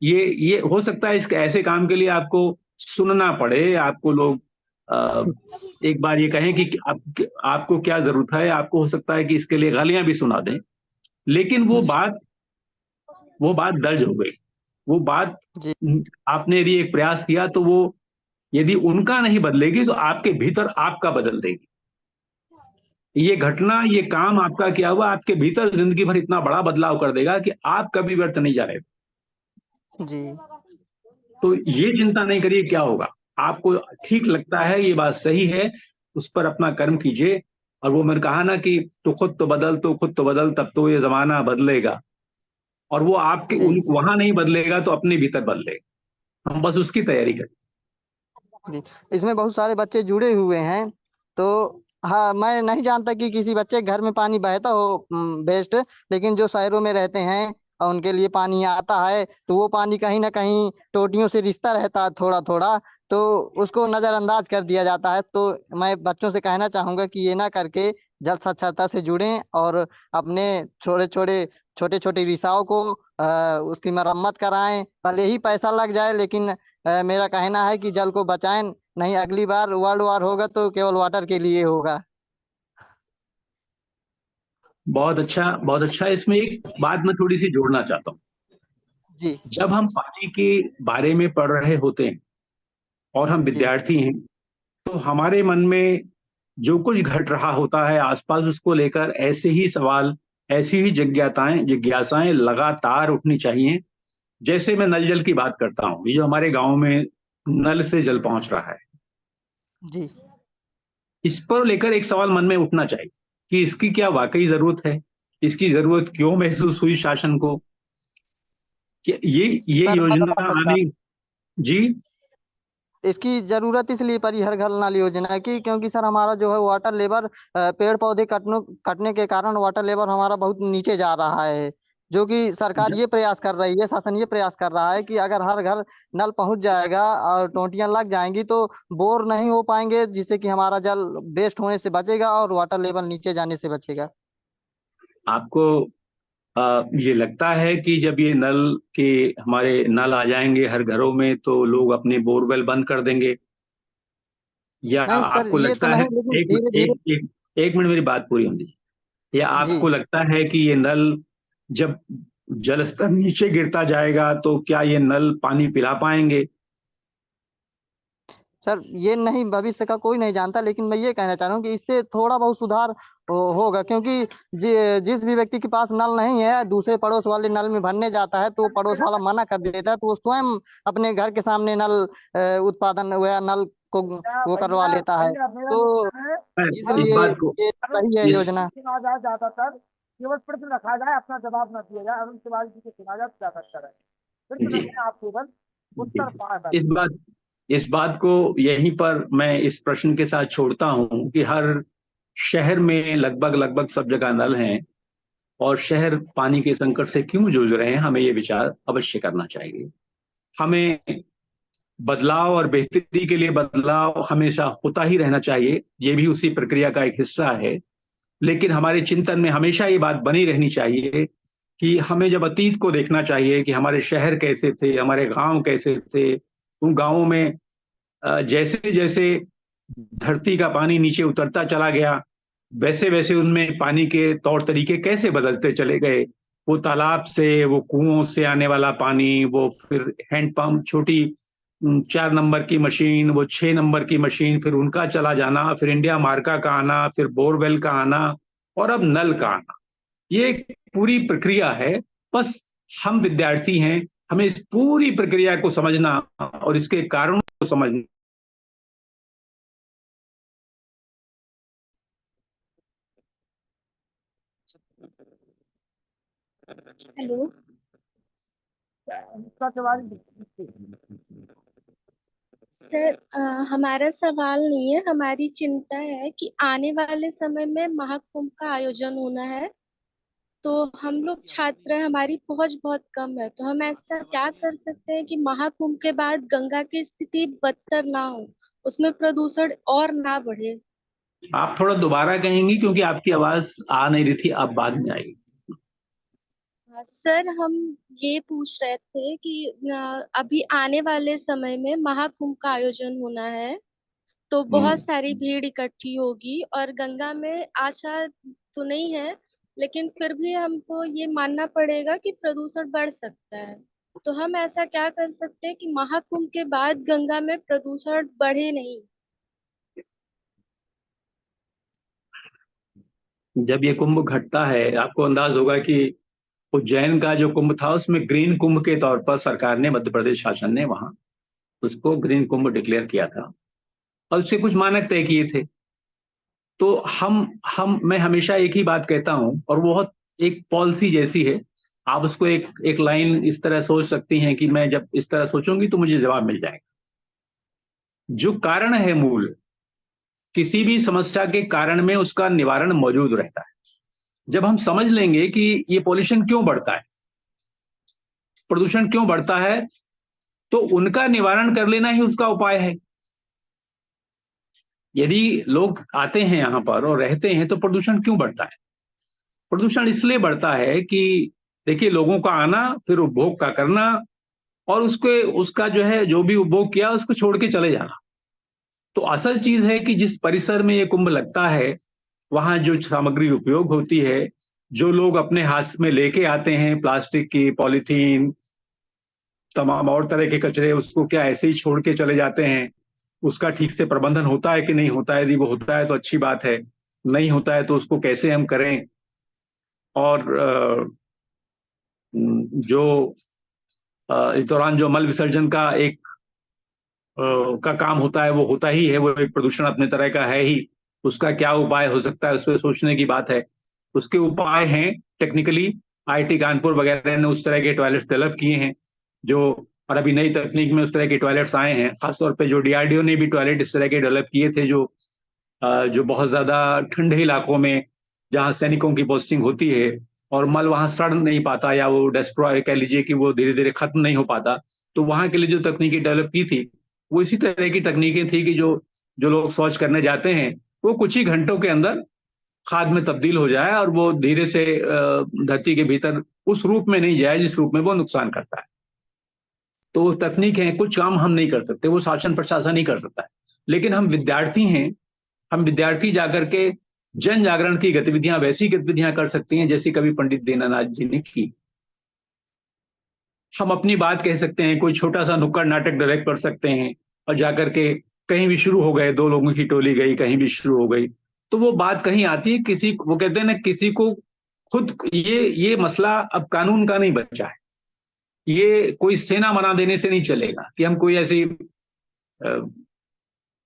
ये हो सकता है इस ऐसे काम के लिए आपको सुनना पड़े, आपको लोग अ, एक बार ये कहें कि आपको क्या जरूरत है, आपको हो सकता है कि इसके लिए गालियां भी सुना दें, लेकिन वो बात दर्ज हो गई। वो बात, जी आपने यदि एक प्रयास किया तो वो, यदि उनका नहीं बदलेगी तो आपके भीतर आपका बदल देगी। ये घटना, ये काम आपका किया हुआ आपके भीतर जिंदगी भर इतना बड़ा बदलाव कर देगा कि आप कभी व्यर्थ नहीं जाए। जी तो ये चिंता नहीं करिए क्या होगा। आपको ठीक लगता है, ये बात सही है, उस पर अपना कर्म कीजिए। और वो मैंने कहा ना कि तू खुद तो बदल, तब तो ये जमाना बदलेगा। और वो आपके जी उन वहां नहीं बदलेगा तो अपने भीतर बदलेगा। हम बस उसकी तैयारी करें। जी इसमें बहुत सारे बच्चे जुड़े हुए हैं, तो हाँ मैं नहीं जानता कि किसी बच्चे के घर में पानी बहता हो बेस्ट, लेकिन जो शहरों में रहते हैं और उनके लिए पानी आता है, तो वो पानी कहीं ना कहीं टोटियों से रिश्ता रहता है थोड़ा थोड़ा, तो उसको नजरअंदाज कर दिया जाता है। तो मैं बच्चों से कहना चाहूंगा कि ये ना करके जल साक्षरता से जुड़ें, और अपने छोटे छोटे रिसाव को उसकी मरम्मत कराएं, भले ही पैसा लग जाए, लेकिन मेरा कहना है कि जल को बचाएं, नहीं अगली बार वर्ल्ड वार होगा तो केवल वाटर के लिए होगा। बहुत अच्छा, बहुत अच्छा। इसमें एक बात मैं थोड़ी सी जोड़ना चाहता हूँ। जी जब हम पानी के बारे में पढ़ रहे होते हैं और हम जी विद्यार्थी हैं, तो हमारे मन में जो कुछ घट रहा होता है आसपास, उसको लेकर ऐसे ही सवाल, ऐसी ही जिज्ञासाएं जिज्ञासाएं लगातार उठनी चाहिए। जैसे मैं नल जल की बात करता हूँ, ये जो हमारे गांव में नल से जल पहुंच रहा है, जी इस पर लेकर एक सवाल मन में उठना चाहिए कि इसकी क्या वाकई जरूरत है, इसकी जरूरत क्यों महसूस हुई शासन को, कि ये सर मैं योजना बता सकता आने। जी। इसकी जरूरत इसलिए पड़ी हर घर नल योजना की, क्योंकि सर हमारा जो है वाटर लेवल पेड़ पौधे कटने के कारण वाटर लेवल हमारा बहुत नीचे जा रहा है, जो कि सरकार ये प्रयास कर रही है, शासन ये प्रयास कर रहा है कि अगर हर घर नल पहुंच जाएगा और टोंटियां लग जाएंगी तो बोर नहीं हो पाएंगे, जिससे कि हमारा जल वेस्ट होने से बचेगा और वाटर लेवल नीचे जाने से बचेगा। आपको ये लगता है कि जब ये नल के हमारे नल आ जाएंगे हर घरों में तो लोग अपने बोरवेल बंद कर देंगे, या नहीं सर, आपको ये तो लगता है, नहीं, लेकिन एक धीरे धीरे। एक एक एक मिनट मेरी बात पूरी होने दीजिए, या जी आपको लगता है कि ये नल जब जल स्तर नीचे गिरता जाएगा तो क्या ये नल पानी पिला पाएंगे? सर, ये नहीं, भविष्य का कोई नहीं जानता, लेकिन मैं ये कहना चाह रहा हूँ कि इससे थोड़ा बहुत सुधार होगा, क्योंकि जिस भी व्यक्ति के पास नल नहीं है, दूसरे पड़ोस वाले नल में भरने जाता है तो पड़ोस वाला मना कर देता है, तो वो स्वयं अपने घर के सामने नल उत्पादन या नल को वो करवा भैया लेता है। भैया मेरा तो निवेदन है, इस इसलिए बात को ये सही है इस योजना। सुना जाए ज्यादातर, केवल प्रश्न रखा जाए, अपना जवाब न दिया जाए, अरुण तिवारी जी को सुना जाए तो ज्यादा अच्छा है। प्रश्न जी रखें आप केवल, जी उत्तर पाए इस बात को यहीं पर मैं इस प्रश्न के साथ छोड़ता हूं कि हर शहर में लगभग लगभग सब जगह नल हैं, और शहर पानी के संकट से क्यों जूझ रहे हैं, हमें ये विचार अवश्य करना चाहिए। हमें बदलाव और बेहतरी के लिए बदलाव हमेशा होता ही रहना चाहिए, ये भी उसी प्रक्रिया का एक हिस्सा है। लेकिन हमारे चिंतन में हमेशा ये बात बनी रहनी चाहिए कि हमें जब अतीत को देखना चाहिए कि हमारे शहर कैसे थे, हमारे गांव कैसे थे, उन गांवों में जैसे जैसे धरती का पानी नीचे उतरता चला गया, वैसे वैसे उनमें पानी के तौर तरीके कैसे बदलते चले गए। वो तालाब से, वो कुओं से आने वाला पानी, वो फिर हैंडपंप, छोटी 4 नंबर की मशीन, वो 6 नंबर की मशीन, फिर उनका चला जाना, फिर इंडिया मार्का का आना, फिर बोरवेल का आना, और अब नल का आना। ये एक पूरी प्रक्रिया है। बस हम विद्यार्थी हैं, हमें इस पूरी प्रक्रिया को समझना और इसके कारणों को समझना। हेलो। उसका सवाल। सर, हमारा सवाल नहीं है, हमारी चिंता है कि आने वाले समय में महाकुंभ का आयोजन होना है, तो हम लोग छात्र हैं, हमारी पहुंच बहुत कम है, तो हम ऐसा क्या कर सकते हैं कि महाकुंभ के बाद गंगा की स्थिति बदतर ना हो, उसमें प्रदूषण और ना बढ़े। आप थोड़ा दोबारा कहेंगी क्योंकि आपकी आवाज आ नहीं रही थी, अब बाद में आएगी। सर, हम ये पूछ रहे थे कि अभी आने वाले समय में महाकुंभ का आयोजन होना है, तो बहुत सारी भीड़ इकट्ठी होगी और गंगा में आशा तो नहीं है, लेकिन फिर भी हमको ये मानना पड़ेगा कि प्रदूषण बढ़ सकता है, तो हम ऐसा क्या कर सकते हैं कि महाकुंभ के बाद गंगा में प्रदूषण बढ़े नहीं। जब ये कुंभ घटता है, आपको अंदाज होगा कि उज्जैन का जो कुंभ था उसमें ग्रीन कुंभ के तौर पर सरकार ने, मध्य प्रदेश शासन ने वहां उसको ग्रीन कुंभ डिक्लेयर किया था और उसके कुछ मानक तय किए थे। तो मैं हमेशा एक ही बात कहता हूं, और वो बहुत एक पॉलिसी जैसी है। आप उसको एक एक लाइन इस तरह सोच सकती हैं कि मैं जब इस तरह सोचूंगी तो मुझे जवाब मिल जाएगा। जो कारण है मूल, किसी भी समस्या के कारण में उसका निवारण मौजूद रहता है। जब हम समझ लेंगे कि ये पॉल्यूशन क्यों बढ़ता है, प्रदूषण क्यों बढ़ता है, तो उनका निवारण कर लेना ही उसका उपाय है। यदि लोग आते हैं यहां पर और रहते हैं तो प्रदूषण क्यों बढ़ता है? प्रदूषण इसलिए बढ़ता है कि देखिए, लोगों का आना, फिर उपभोग का करना, और उसका जो है, जो भी उपभोग किया उसको छोड़ के चले जाना। तो असल चीज है कि जिस परिसर में ये कुंभ लगता है, वहां जो सामग्री उपयोग होती है, जो लोग अपने हाथ में लेके आते हैं, प्लास्टिक की, पॉलीथीन, तमाम और तरह के कचरे, उसको क्या ऐसे ही छोड़ के चले जाते हैं? उसका ठीक से प्रबंधन होता है कि नहीं होता है? यदि वो होता है तो अच्छी बात है, नहीं होता है तो उसको कैसे हम करें। और जो इस दौरान जो मल विसर्जन का एक का काम होता है, वो होता ही है, वो एक प्रदूषण अपने तरह का है ही। उसका क्या उपाय हो सकता है, उस पर सोचने की बात है। उसके उपाय हैं टेक्निकली, आईआईटी कानपुर वगैरह ने उस तरह के टॉयलेट डेवलप किए हैं जो और अभी नई तकनीक में उस तरह के टॉयलेट्स आए हैं, खासतौर पे जो डीआरडीओ ने भी टॉयलेट इस तरह के डेवलप किए थे, जो बहुत ज्यादा ठंडे इलाकों में जहाँ सैनिकों की पोस्टिंग होती है और मल वहां सड़ नहीं पाता या वो डिस्ट्रॉय कह लीजिए कि वो धीरे धीरे खत्म नहीं हो पाता, तो वहां के लिए जो तकनीकी डेवलप की थी वो इसी तरह की तकनीकें थी कि जो जो लोग शौच करने जाते हैं वो कुछ ही घंटों के अंदर खाद में तब्दील हो जाए और वो धीरे से धरती के भीतर उस रूप में नहीं जाए जिस रूप में वो नुकसान करता है। तो वो तकनीक है, कुछ काम हम नहीं कर सकते, वो शासन प्रशासन ही कर सकता है, लेकिन हम विद्यार्थी हैं, हम विद्यार्थी जाकर के जन जागरण की गतिविधियां, वैसी गतिविधियां कर सकती हैं जैसी कभी पंडित दीननाथ जी ने की। हम अपनी बात कह सकते हैं, कोई छोटा सा नुक्कड़ नाटक डायरेक्ट कर सकते हैं और जाकर के कहीं भी शुरू हो गए, 2 लोगों की टोली गई कहीं भी शुरू हो गई, तो वो बात कहीं आती है। किसी वो कहते हैं ना, किसी को खुद ये मसला अब कानून का नहीं बचा है, ये कोई सेना बना देने से नहीं चलेगा कि हम कोई ऐसी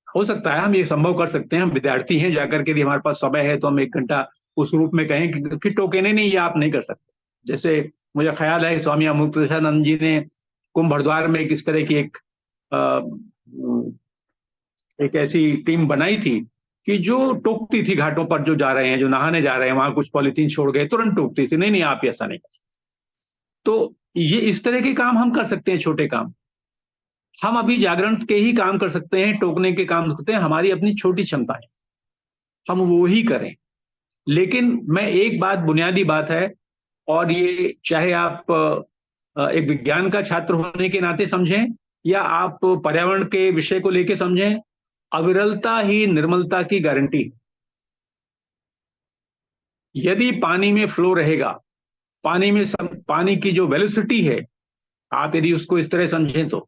हो सकता है हम ये संभव कर सकते हैं, हम विद्यार्थी हैं, जाकर के यदि हमारे पास समय है तो हम 1 घंटा उस रूप में कहें कि टोके नहीं, ये आप नहीं कर सकते। जैसे मुझे ख्याल है स्वामी अमृतानंद जी ने कुंभ हरिद्वार में इस तरह की एक ऐसी टीम बनाई थी कि जो टोकती थी घाटों पर, जो जा रहे हैं, जो नहाने जा रहे हैं, वहां कुछ पॉलिथीन छोड़ गए तुरंत टोकती थी, नहीं आप ऐसा नहीं कर सकते। तो ये इस तरह के काम हम कर सकते हैं, छोटे काम हम अभी जागरण के ही काम कर सकते हैं, टोकने के काम कर सकते हैं, हमारी अपनी छोटी क्षमता है, हम वो ही करें। लेकिन मैं एक बात, बुनियादी बात है, और ये चाहे आप एक विज्ञान का छात्र होने के नाते समझें या आप पर्यावरण के विषय को लेकर समझें, अविरलता ही निर्मलता की गारंटी है। यदि पानी में फ्लो रहेगा, पानी की जो वेलोसिटी है, आप यदि उसको इस तरह समझें तो,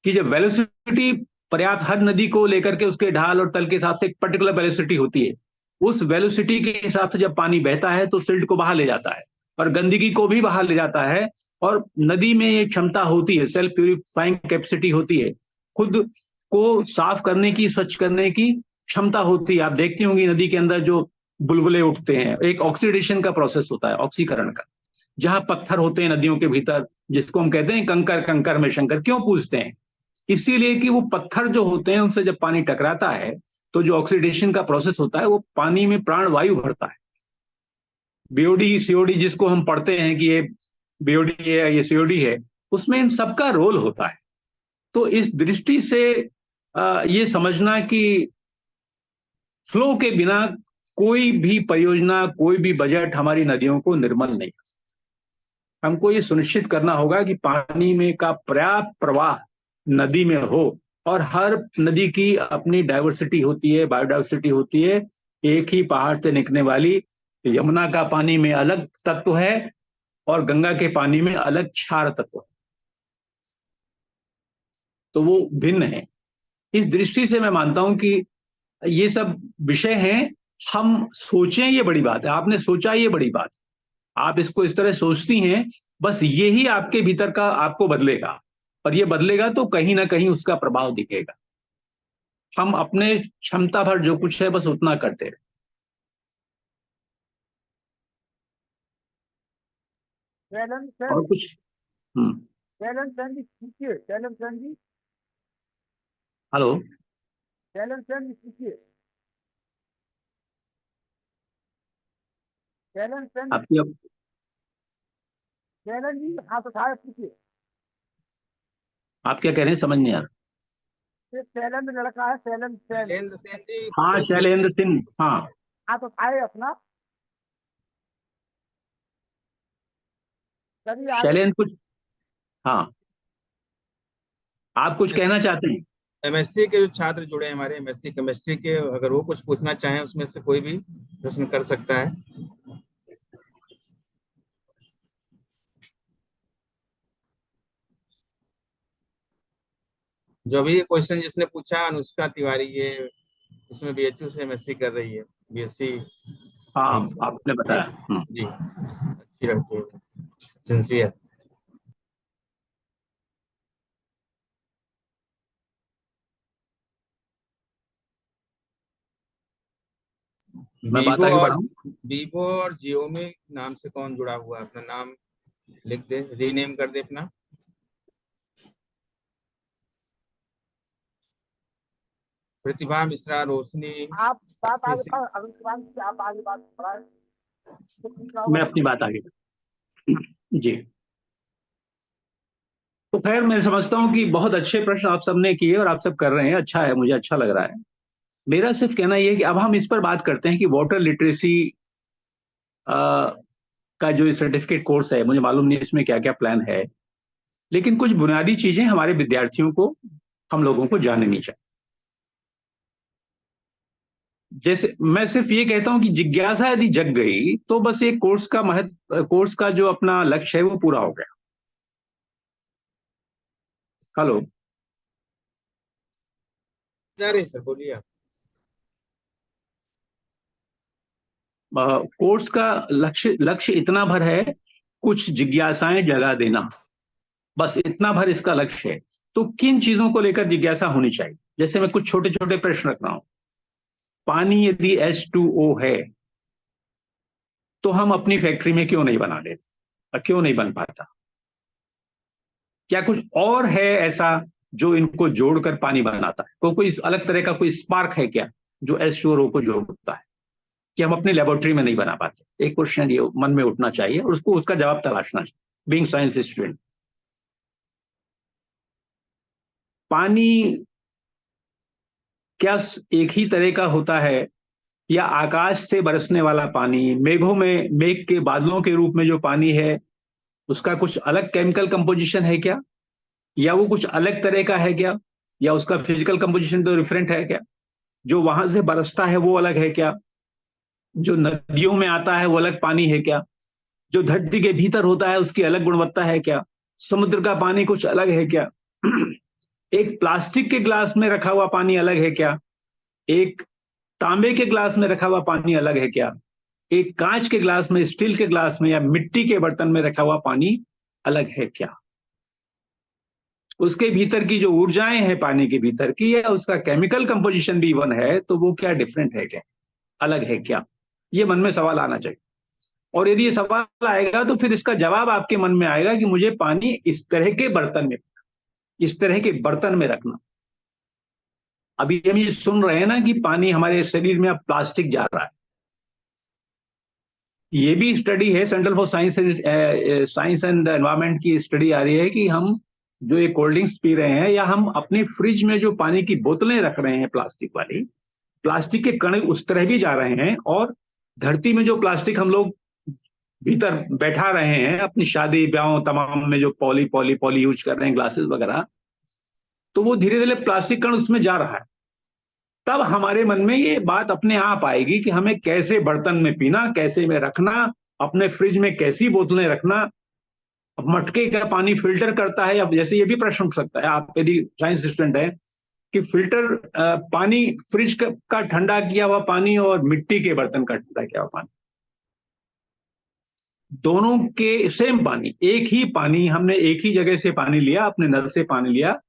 कि जब वेलोसिटी पर्याप्त, हर नदी को लेकर के उसके ढाल और तल के हिसाब से एक पर्टिकुलर वेलोसिटी होती है, उस वेलोसिटी के हिसाब से जब पानी बहता है तो सिल्ट को बहा ले जाता है और गंदगी को भी बहा ले जाता है। और नदी में एक क्षमता होती है, सेल्फ प्यूरिफाइंग कैपेसिटी होती है, खुद को साफ करने की, स्वच्छ करने की क्षमता होती है। आप देखती होंगी नदी के अंदर जो बुलबुले उठते हैं, एक ऑक्सीडेशन का प्रोसेस होता है, ऑक्सीकरण का। जहां पत्थर होते हैं नदियों के भीतर, जिसको हम कहते हैं कंकर, कंकर में शंकर क्यों पूछते हैं, इसीलिए कि वो पत्थर जो होते हैं उनसे जब पानी टकराता है तो जो ऑक्सीडेशन का प्रोसेस होता है वो पानी में प्राण वायु भरता है। बीओडी सीओडी जिसको हम पढ़ते हैं कि ये बीओडी है, ये सीओडी है, उसमें इन सबका रोल होता है। तो इस दृष्टि से ये समझना कि फ्लो के बिना कोई भी परियोजना, कोई भी बजट हमारी नदियों को निर्मल नहीं कर सकता। हमको ये सुनिश्चित करना होगा कि पानी में का पर्याप्त प्रवाह नदी में हो, और हर नदी की अपनी डाइवर्सिटी होती है, बायोडाइवर्सिटी होती है। एक ही पहाड़ से निकलने वाली यमुना का पानी में अलग तत्व है और गंगा के पानी में अलग क्षार तत्व है, तो वो भिन्न है। इस दृष्टि से मैं मानता हूं कि ये सब विषय हैं, हम सोचें ये बड़ी बात है, आपने सोचा ये बड़ी बात है, आप इसको इस तरह सोचती हैं, बस यही आपके भीतर का आपको बदलेगा, और ये बदलेगा तो कहीं ना कहीं उसका प्रभाव दिखेगा। हम अपने क्षमता भर जो कुछ है बस उतना करते रहे। और कुछ चैलेंज जी कीजिए, चैलेंज जी, हेलो, चैलेंज जी कीजिए, चैलेंज आपकी जी हाथ उठाए कीजिए। आप क्या कह रहे हैं, समझ नहीं आ रहा। शैलेंद्र लड़का है, शैलेंद्र सेन जी, हाँ, शैलेंद्र सिंह, हाँ, हाथ उठाए अपना, शैलेंद्र कुछ, हाँ, आप कुछ कहना चाहते हैं? एमएससी के जो छात्र जुड़े हैं हमारे, एमएससी केमिस्ट्री के, अगर वो कुछ पूछना चाहें उसमें से कोई भी प्रश्न कर सकता है। जो भी क्वेश्चन जिसने पूछा, अनुष्का तिवारी, ये इसमें बीएचयू से एमएससी कर रही है, बीएससी। हाँ, आपने बताया। जी, अच्छी लड़की है, सिंसियर। मैं बात आगे बढ़ाऊं? वीवो और जियोमी नाम से कौन जुड़ा हुआ है? अपना नाम लिख दे, रीनेम कर दे अपना। प्रतिभा मिश्रा, रोशनी, आप बात आगे किसी- अगर शिवांश जी आप आगे बात बढ़ाएं तो ठीक मैं होगा। अपनी बात आगे जी। तो खैर मैं समझता हूं कि बहुत अच्छे प्रश्न आप सबने किए और आप सब कर रहे हैं, अच्छा है, मुझे अच्छा लग रहा है। मेरा सिर्फ कहना यह है कि अब हम इस पर बात करते हैं कि वाटर लिटरेसी का जो सर्टिफिकेट कोर्स है, मुझे मालूम नहीं इसमें क्या क्या प्लान है, लेकिन कुछ बुनियादी चीजें हमारे विद्यार्थियों को, हम लोगों को जाननी चाहिए। जैसे मैं सिर्फ ये कहता हूं कि जिज्ञासा यदि जग गई तो बस एक कोर्स का जो अपना लक्ष्य है वो पूरा हो गया। हेलो। जा रहे हैं सर, बोलिए आप। कोर्स का लक्ष्य इतना भर है, कुछ जिज्ञासाएं जगा देना, बस इतना भर इसका लक्ष्य है। तो किन चीजों को लेकर जिज्ञासा होनी चाहिए? जैसे मैं कुछ छोटे छोटे प्रश्न रख रहा हूं। पानी यदि H2O है तो हम अपनी फैक्ट्री में क्यों नहीं बना लेते, और क्यों नहीं बन पाता? क्या कुछ और है ऐसा जो इनको जोड़कर पानी बनाता है? कोई अलग तरह का कोई स्पार्क है क्या जो H2O को जोड़ता है, कि हम अपनी लेबोरेटरी में नहीं बना पाते? एक क्वेश्चन ये मन में उठना चाहिए और उसको उसका जवाब तलाशना चाहिए, बीइंग साइंस स्टूडेंट। पानी क्या एक ही तरह का होता है, या आकाश से बरसने वाला पानी, मेघों में, मेघ के बादलों के रूप में जो पानी है, उसका कुछ अलग केमिकल कंपोजिशन है क्या, या वो कुछ अलग तरह का है क्या, या उसका फिजिकल कंपोजिशन तो डिफरेंट है क्या? जो वहां से बरसता है वो अलग है क्या? जो नदियों में आता है वो अलग पानी है क्या? जो धरती के भीतर होता है उसकी अलग गुणवत्ता है क्या? समुद्र का पानी कुछ अलग है क्या? एक प्लास्टिक के ग्लास में रखा हुआ पानी अलग है क्या? एक तांबे के ग्लास में रखा हुआ पानी अलग है क्या? एक कांच के ग्लास में, स्टील के ग्लास में, या मिट्टी के बर्तन में रखा हुआ पानी अलग है क्या? उसके भीतर की जो ऊर्जाएं हैं पानी के भीतर की, या उसका केमिकल कंपोजिशन भी वन है, तो वो क्या डिफरेंट है क्या, अलग है क्या? ये मन में सवाल आना चाहिए। और यदि ये सवाल आएगा तो फिर इसका जवाब आपके मन में आएगा कि मुझे पानी इस तरह के बर्तन में, इस तरह के बर्तन में रखना। अभी हम ये सुन रहे हैं ना कि पानी हमारे शरीर में अब प्लास्टिक जा रहा है। ये भी स्टडी है, central for science and environment की स्टडी आ रही है कि हम जो ये कोल्ड ड्रिंक्स पी रहे हैं, या हम अपनी फ्रिज में जो पानी की बोतलें रख रहे हैं प्लास्टिक वाली, प्लास्टिक के कण उस तरह भी जा रहे हैं। और धरती में जो प्लास्टिक हम लोग भीतर बैठा रहे हैं अपनी शादी ब्याहों तमाम में, जो पॉली पॉली पॉली यूज कर रहे हैं, ग्लासेस वगैरह, तो वो धीरे धीरे प्लास्टिक कण उसमें जा रहा है। तब हमारे मन में ये बात अपने आप आएगी कि हमें कैसे बर्तन में पीना, कैसे में रखना, अपने फ्रिज में कैसी बोतलें रखना। अब मटके का पानी फिल्टर करता है, अब जैसे ये भी प्रश्न उठ सकता है, आप यदि साइंस स्टूडेंट है, कि फिल्टर पानी, फ्रिज का ठंडा किया हुआ पानी और मिट्टी के बर्तन का ठंडा किया हुआ पानी, दोनों के सेम पानी, एक ही पानी, हमने एक ही जगह से पानी लिया, अपने नल से पानी लिया,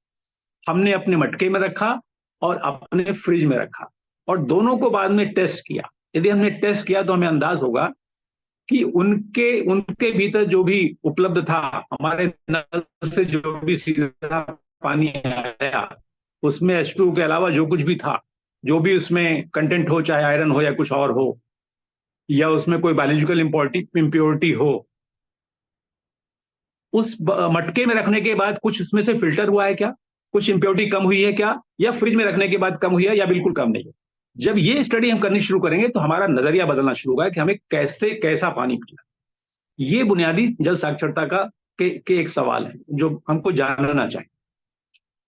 हमने अपने मटके में रखा और अपने फ्रिज में रखा, और दोनों को बाद में टेस्ट किया। यदि हमने टेस्ट किया तो हमें अंदाज होगा कि उनके उनके भीतर जो भी उपलब्ध था, हमारे नल से जो भी सीधा पानी आया, उसमें H2O के अलावा जो कुछ भी था, जो भी उसमें कंटेंट हो, चाहे आयरन हो या कुछ और हो, या उसमें कोई बायोलॉजिकल इम्प्योरिटी हो, उस मटके में रखने के बाद कुछ उसमें से फिल्टर हुआ है क्या, कुछ इम्प्योरिटी कम हुई है क्या, या फ्रिज में रखने के बाद कम हुई है, या बिल्कुल कम नहीं है? जब ये स्टडी हम करनी शुरू करेंगे तो हमारा नजरिया बदलना शुरू होगा कि हमें कैसा पानी पीना। ये बुनियादी जल साक्षरता के एक सवाल है जो हमको जानना चाहिए।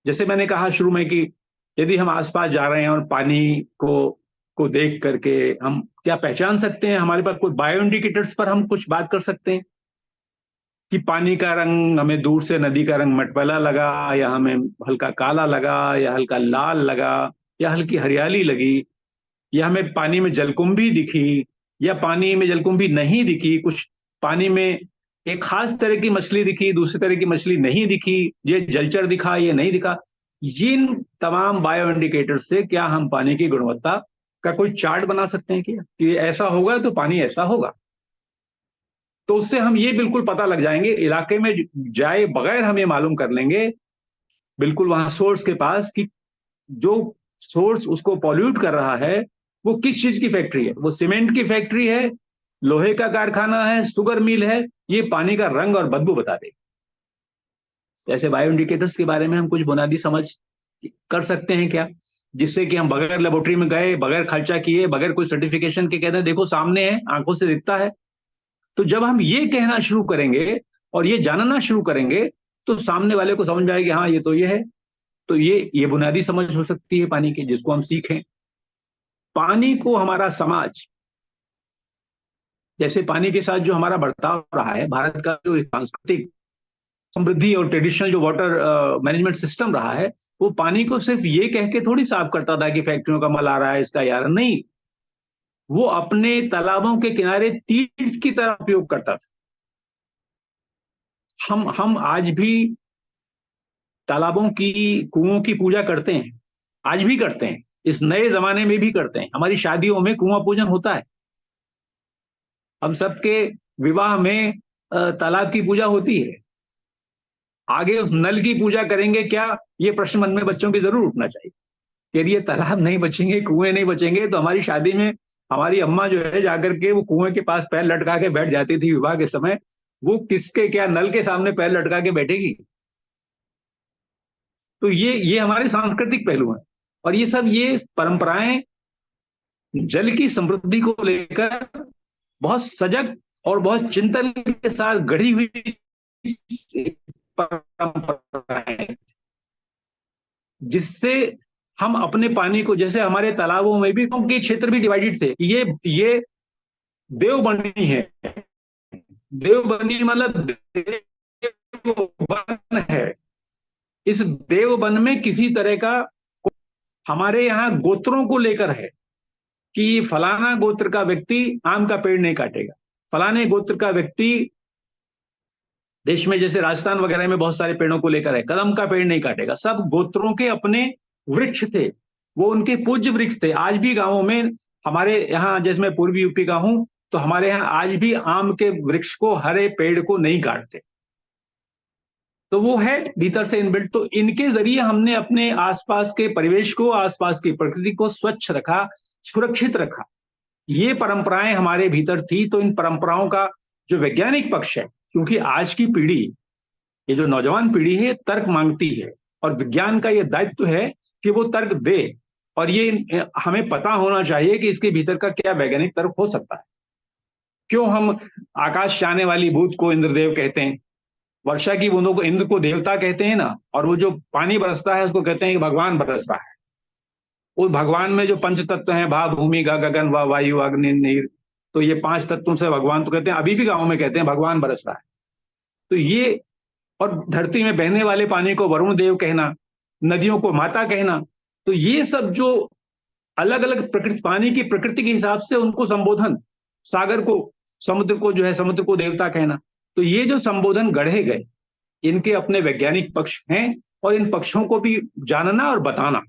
जैसे मैंने कहा शुरू में कि यदि हम आसपास जा रहे हैं और पानी को देख करके हम क्या पहचान सकते हैं, हमारे पास कोई बायो इंडिकेटर्स पर हम कुछ बात कर सकते हैं कि पानी का रंग, हमें दूर से नदी का रंग मटमैला लगा, या हमें हल्का काला लगा, या हल्का लाल लगा, या हल्की हरियाली लगी, या हमें पानी में जलकुंभी दिखी, या पानी में जलकुंभी नहीं दिखी, कुछ पानी में एक खास तरह की मछली दिखी, दूसरी तरह की मछली नहीं दिखी, ये जलचर दिखा, ये नहीं दिखा। जिन तमाम बायो इंडिकेटर से क्या हम पानी की गुणवत्ता का कोई चार्ट बना सकते हैं क्या, कि ऐसा होगा तो पानी ऐसा होगा? तो उससे हम ये बिल्कुल पता लग जाएंगे, इलाके में जाए बगैर हम ये मालूम कर लेंगे बिल्कुल वहां सोर्स के पास कि जो सोर्स उसको पॉल्यूट कर रहा है वो किस चीज की फैक्ट्री है, वो सीमेंट की फैक्ट्री है, लोहे का कारखाना है, शुगर मिल है, ये पानी का रंग और बदबू बता देगा। जैसे बायो इंडिकेटर्स के बारे में हम कुछ बुनियादी समझ कर सकते हैं क्या, जिससे कि हम बगैर लेबोरेटरी में गए, बगैर खर्चा किए, बगैर कोई सर्टिफिकेशन के कहते हैं देखो सामने है, आंखों से दिखता है। तो जब हम ये कहना शुरू करेंगे और ये जानना शुरू करेंगे तो सामने वाले को समझ में आएगी हाँ ये तो ये है। तो ये बुनियादी समझ हो सकती है पानी की, जिसको हम सीखें। पानी को हमारा समाज, जैसे पानी के साथ जो हमारा बर्ताव रहा है, भारत का जो सांस्कृतिक समृद्धि और ट्रेडिशनल जो वाटर मैनेजमेंट सिस्टम रहा है, वो पानी को सिर्फ ये कह के थोड़ी साफ करता था कि फैक्ट्रियों का मल आ रहा है इसका यार, नहीं, वो अपने तालाबों के किनारे तीर्थ की तरह उपयोग करता था। हम आज भी तालाबों की, कुओं की पूजा करते हैं, आज भी करते हैं, इस नए जमाने में भी करते हैं। हमारी शादियों में कुआं पूजन होता है, हम सबके विवाह में तालाब की पूजा होती है। आगे उस नल की पूजा करेंगे क्या, ये प्रश्न मन में बच्चों के जरूर उठना चाहिए कि ये तालाब नहीं बचेंगे, कुएं नहीं बचेंगे तो हमारी शादी में हमारी अम्मा जो है जाकर के वो कुएं के पास पैर लटका के बैठ जाती थी विवाह के समय, वो किसके क्या नल के सामने पैर लटका के बैठेगी। तो ये हमारे सांस्कृतिक पहलू हैं, और ये सब ये परंपराएं जल की समृद्धि को लेकर बहुत सजग और बहुत चिंतन के साथ गढ़ी हुई परंपराएं, जिससे हम अपने पानी को, जैसे हमारे तालाबों में भी के क्षेत्र भी डिवाइडेड थे, ये देवबनी है, देवबनी मतलब देवबन है। इस देवबन में किसी तरह का, हमारे यहाँ गोत्रों को लेकर है कि फलाना गोत्र का व्यक्ति आम का पेड़ नहीं काटेगा, फलाने गोत्र का व्यक्ति, देश में जैसे राजस्थान वगैरह में बहुत सारे पेड़ों को लेकर है, कदम का पेड़ नहीं काटेगा। सब गोत्रों के अपने वृक्ष थे, वो उनके पूज्य वृक्ष थे। आज भी गांवों में, हमारे यहाँ, जैसे मैं पूर्वी यूपी का हूं, तो हमारे यहाँ आज भी आम के वृक्ष को, हरे पेड़ को नहीं काटते। तो वो है भीतर से इनबिल्ट। तो इनके जरिए हमने अपने आसपास के परिवेश को, आसपास की प्रकृति को स्वच्छ रखा, सुरक्षित रखा। ये परंपराएं हमारे भीतर थी। तो इन परंपराओं का जो वैज्ञानिक पक्ष है, क्योंकि आज की पीढ़ी, ये जो नौजवान पीढ़ी है, तर्क मांगती है, और विज्ञान का ये दायित्व है कि वो तर्क दे, और ये हमें पता होना चाहिए कि इसके भीतर का क्या वैज्ञानिक तर्क हो सकता है। क्यों हम आकाश से आने वाली बूंद को इंद्रदेव कहते हैं, वर्षा की बूंदों को इंद्र को देवता कहते हैं ना, और वो जो पानी बरसता है उसको कहते हैं कि भगवान बरस रहा है। उस भगवान में जो पंच तत्व हैं, भा, भूमि, गगन, व वायु, अग्नि, नीर, तो ये 5 तत्वों से भगवान तो कहते हैं, अभी भी गाँव में कहते हैं भगवान बरस रहा है। तो ये, और धरती में बहने वाले पानी को वरुण देव कहना, नदियों को माता कहना, तो ये सब जो अलग अलग प्रकृति, पानी की प्रकृति के हिसाब से उनको संबोधन, सागर को, समुद्र को जो है, समुद्र को देवता कहना, तो ये जो संबोधन गढ़े गए, इनके अपने वैज्ञानिक पक्ष हैं, और इन पक्षों को भी जानना और बताना,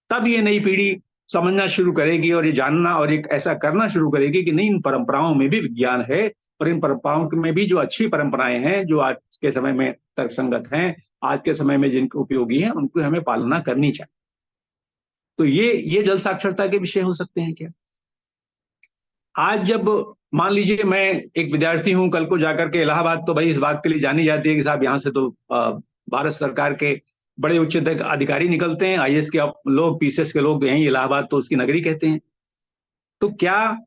तब ये नई पीढ़ी समझना शुरू करेगी और ये जानना और एक ऐसा करना शुरू करेगी कि नहीं, इन परंपराओं में भी विज्ञान है, और इन परंपराओं में भी जो अच्छी परंपराएं हैं, जो आज के समय में तर्कसंगत हैं, आज के समय में जिनके उपयोगी हैं, उनको हमें पालना करनी चाहिए। तो ये जल साक्षरता के विषय हो सकते हैं क्या। आज जब मान लीजिए मैं एक विद्यार्थी हूं, कल को जाकर के इलाहाबाद, तो भाई इस बात के लिए जानी जाती है कि साहब यहाँ से तो भारत सरकार के बड़े उच्च अधिकारी निकलते हैं, आईएएस के लोग, पीसीएस के लोग, यहीं इलाहाबाद तो उसकी नगरी कहते हैं। तो क्या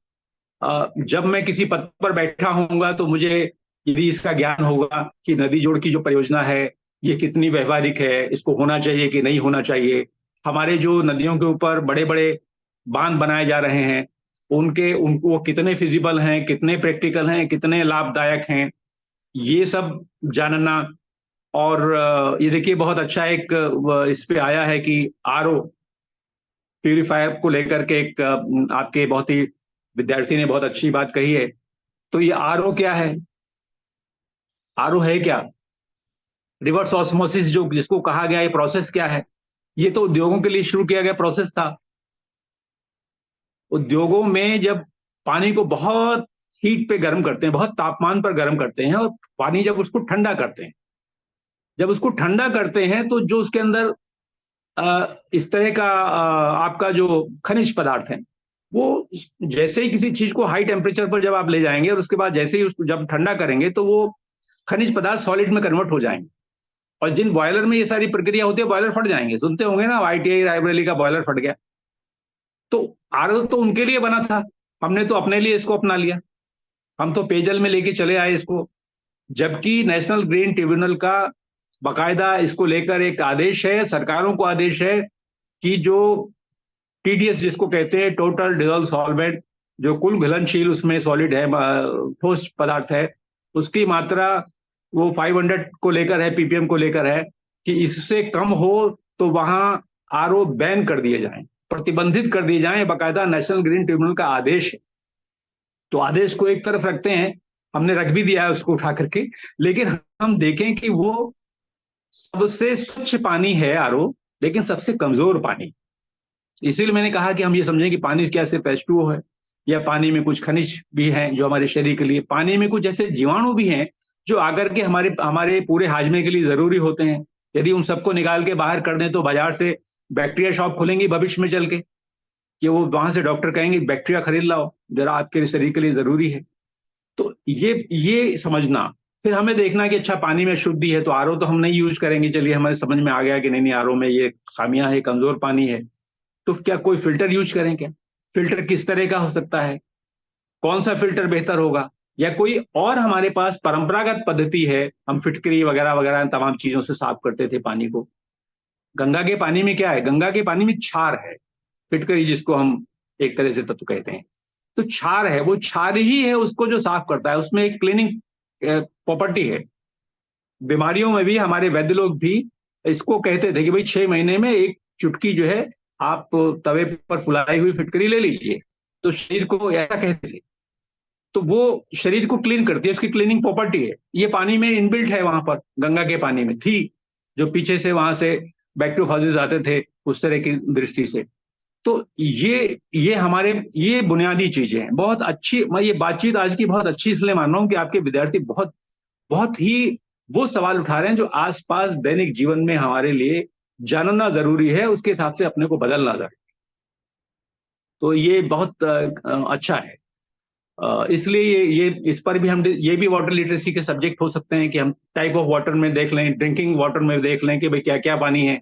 जब मैं किसी पद पर बैठा होऊंगा तो मुझे यदि इसका ज्ञान होगा कि नदी जोड़ की जो परियोजना है ये कितनी व्यवहारिक है, इसको होना चाहिए कि नहीं होना चाहिए, हमारे जो नदियों के ऊपर बड़े बड़े बांध बनाए जा रहे हैं उनको वो कितने फिजिबल हैं, कितने प्रैक्टिकल हैं, कितने लाभदायक हैं, ये सब जानना। और ये देखिए बहुत अच्छा एक इस पे आया है कि आरओ प्यूरिफायर को लेकर के एक आपके बहुत ही विद्यार्थी ने बहुत अच्छी बात कही है। तो ये आरओ क्या है, आरओ है क्या, रिवर्स ऑस्मोसिस जो जिसको कहा गया, ये प्रोसेस क्या है। ये तो उद्योगों के लिए शुरू किया गया प्रोसेस था। उद्योगों में जब पानी को बहुत हीट पे गर्म करते हैं, बहुत तापमान पर गर्म करते हैं, और पानी जब उसको ठंडा करते हैं, जब उसको ठंडा करते हैं तो जो उसके अंदर इस तरह का आपका जो खनिज पदार्थ है, वो जैसे ही किसी चीज को हाई टेम्परेचर पर जब आप ले जाएंगे और उसके बाद जैसे ही उसको जब ठंडा करेंगे तो वो खनिज पदार्थ सॉलिड में कन्वर्ट हो जाएंगे। और जिन बॉयलर में ये सारी प्रक्रिया होती है, बॉयलर फट जाएंगे। सुनते होंगे ना, ITI रायबरेली का बॉयलर फट गया। तो आरओ तो उनके लिए बना था, हमने तो अपने लिए इसको अपना लिया। हम तो पेयजल में लेके चले आए इसको, जबकि नेशनल ग्रीन ट्रिब्यूनल का बाकायदा इसको लेकर एक आदेश है, सरकारों को आदेश है कि जो TDS जिसको कहते हैं, टोटल डिजॉल्व सॉल्वेंट, जो कुल घुलनशील उसमें सॉलिड है, ठोस पदार्थ है, उसकी मात्रा वो 500 को लेकर है, PPM को लेकर है, कि इससे कम हो तो वहां RO बैन कर दिए जाएं, प्रतिबंधित कर दिए जाएं। बाकायदा नेशनल ग्रीन ट्रिब्यूनल का आदेश है। तो आदेश को एक तरफ रखते हैं, हमने रख भी दिया है उसको उठा करके, लेकिन हम देखें कि वो सबसे स्वच्छ पानी है RO, लेकिन सबसे कमजोर पानी। इसीलिए मैंने कहा कि हम ये समझें कि पानी क्या सिर्फ H2O है, या पानी में कुछ खनिज भी हैं जो हमारे शरीर के लिए, पानी में कुछ ऐसे जीवाणु भी हैं जो आकर के हमारे पूरे हाजमे के लिए जरूरी होते हैं। यदि उन सबको निकाल के बाहर कर दें तो बाजार से बैक्टीरिया शॉप खुलेंगी भविष्य में चल के, कि वो वहां से डॉक्टर कहेंगे बैक्टीरिया खरीद लाओ, जरा आपके शरीर के लिए जरूरी है। तो ये समझना, फिर हमें देखना कि अच्छा पानी में शुद्धि है तो RO तो हम नहीं यूज करेंगे। चलिए, हमारे समझ में आ गया कि नहीं RO में ये खामियां है, कमजोर पानी है, तो क्या कोई फिल्टर यूज करें? क्या फिल्टर किस तरह का हो सकता है, कौन सा फिल्टर बेहतर होगा, या कोई और हमारे पास परंपरागत पद्धति है, हम फिटकरी वगैरह वगैरह तमाम चीजों से साफ करते थे पानी को। गंगा के पानी में क्या है, गंगा के पानी में क्षार है, फिटकरी जिसको हम एक तरह से तत्व कहते हैं, तो क्षार है, वो क्षार ही है उसको जो साफ करता है, उसमें एक क्लीनिंग प्रॉपर्टी है। बीमारियों में भी हमारे वैद्य लोग भी इसको कहते थे कि भाई 6 महीने में एक चुटकी जो है आप तवे पर फुलाई हुई फिटकरी ले लीजिए, तो शरीर को ऐसा कहते थे। तो वो शरीर को क्लीन करती है, उसकी क्लीनिंग प्रॉपर्टी है। ये पानी में इनबिल्ट है, वहां पर गंगा के पानी में थी, जो पीछे से वहां से बैक्टीरियोफाजिस आते थे उस तरह की दृष्टि से। तो ये हमारे ये बुनियादी चीजें हैं। बहुत अच्छी, मैं ये बातचीत आज की बहुत अच्छी इसलिए मान रहा हूँ कि आपके विद्यार्थी बहुत बहुत ही वो सवाल उठा रहे हैं जो आसपास दैनिक जीवन में हमारे लिए जानना जरूरी है, उसके हिसाब से अपने को बदलना जरूरी है। तो ये बहुत अच्छा है। इसलिए ये इस पर भी हम, ये भी वाटर लिटरेसी के सब्जेक्ट हो सकते हैं कि हम टाइप ऑफ वाटर में देख लें, ड्रिंकिंग वाटर में देख लें कि भाई क्या क्या पानी है।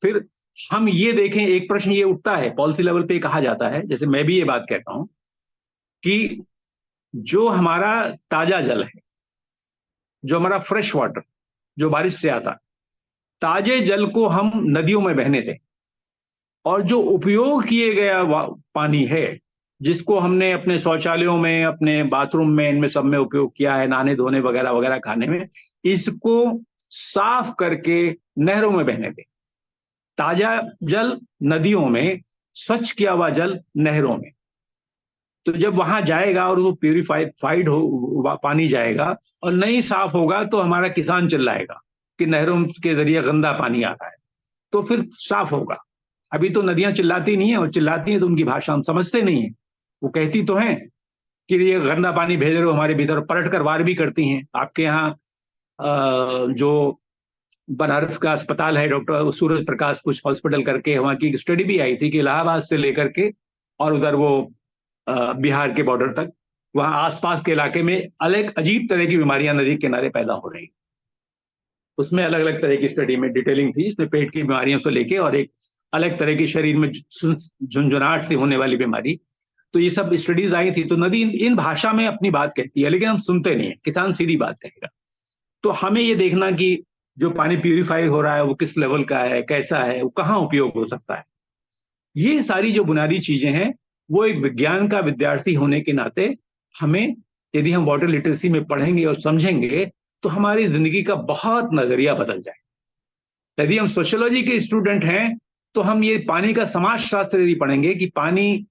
फिर हम ये देखें, एक प्रश्न ये उठता है पॉलिसी लेवल पे, कहा जाता है, जैसे मैं भी ये बात कहता हूं कि जो हमारा ताजा जल है, जो हमारा फ्रेश वाटर जो बारिश से आता, ताजे जल को हम नदियों में बहने दें, और जो उपयोग किए गया पानी है, जिसको हमने अपने शौचालयों में, अपने बाथरूम में, इनमें सब में उपयोग किया है, नहाने धोने वगैरह वगैरह, खाने में, इसको साफ करके नहरों में बहने दें। ताजा जल नदियों में, स्वच्छ किया हुआ जल नहरों में। तो जब वहां जाएगा और वो प्यूरिफाइड हो पानी जाएगा और नहीं साफ होगा तो हमारा किसान चिल्लाएगा कि नहरों के जरिए गंदा पानी आ रहा है, तो फिर साफ होगा। अभी तो नदियां चिल्लाती नहीं है, और चिल्लाती हैं तो उनकी भाषा हम समझते नहीं है। वो कहती तो हैं कि ये गंदा पानी भेज रहे हो हमारे भीतर, पलट कर वार भी करती हैं। आपके यहाँ जो बनारस का अस्पताल है, डॉक्टर सूरज प्रकाश कुछ हॉस्पिटल करके, वहां की स्टडी भी आई थी कि इलाहाबाद से लेकर के और उधर वो बिहार के बॉर्डर तक, वहां आसपास के इलाके में अलग अजीब तरह की बीमारियां नदी के किनारे पैदा हो रही। उसमें अलग अलग तरह की स्टडी में डिटेलिंग थी, इसमें पेट की बीमारियों से लेके और एक अलग तरह की शरीर में झुंझुनाहट से होने वाली बीमारी। तो ये सब स्टडीज आई थी। तो नदी इन भाषा में अपनी बात कहती है, लेकिन हम सुनते नहीं है। किसान सीधी बात कहेगा। तो हमें ये देखना कि जो पानी प्यूरिफाई हो रहा है वो किस लेवल का है, कैसा है, वो कहाँ उपयोग हो सकता है। ये सारी जो बुनियादी चीजें हैं, वो एक विज्ञान का विद्यार्थी होने के नाते हमें, यदि हम वाटर लिटरेसी में पढ़ेंगे और समझेंगे तो हमारी जिंदगी का बहुत नजरिया बदल जाए। यदि हम सोशियोलॉजी के स्टूडेंट हैं तो हम ये पानी का समाजशास्त्र यदि पढ़ेंगे कि पानी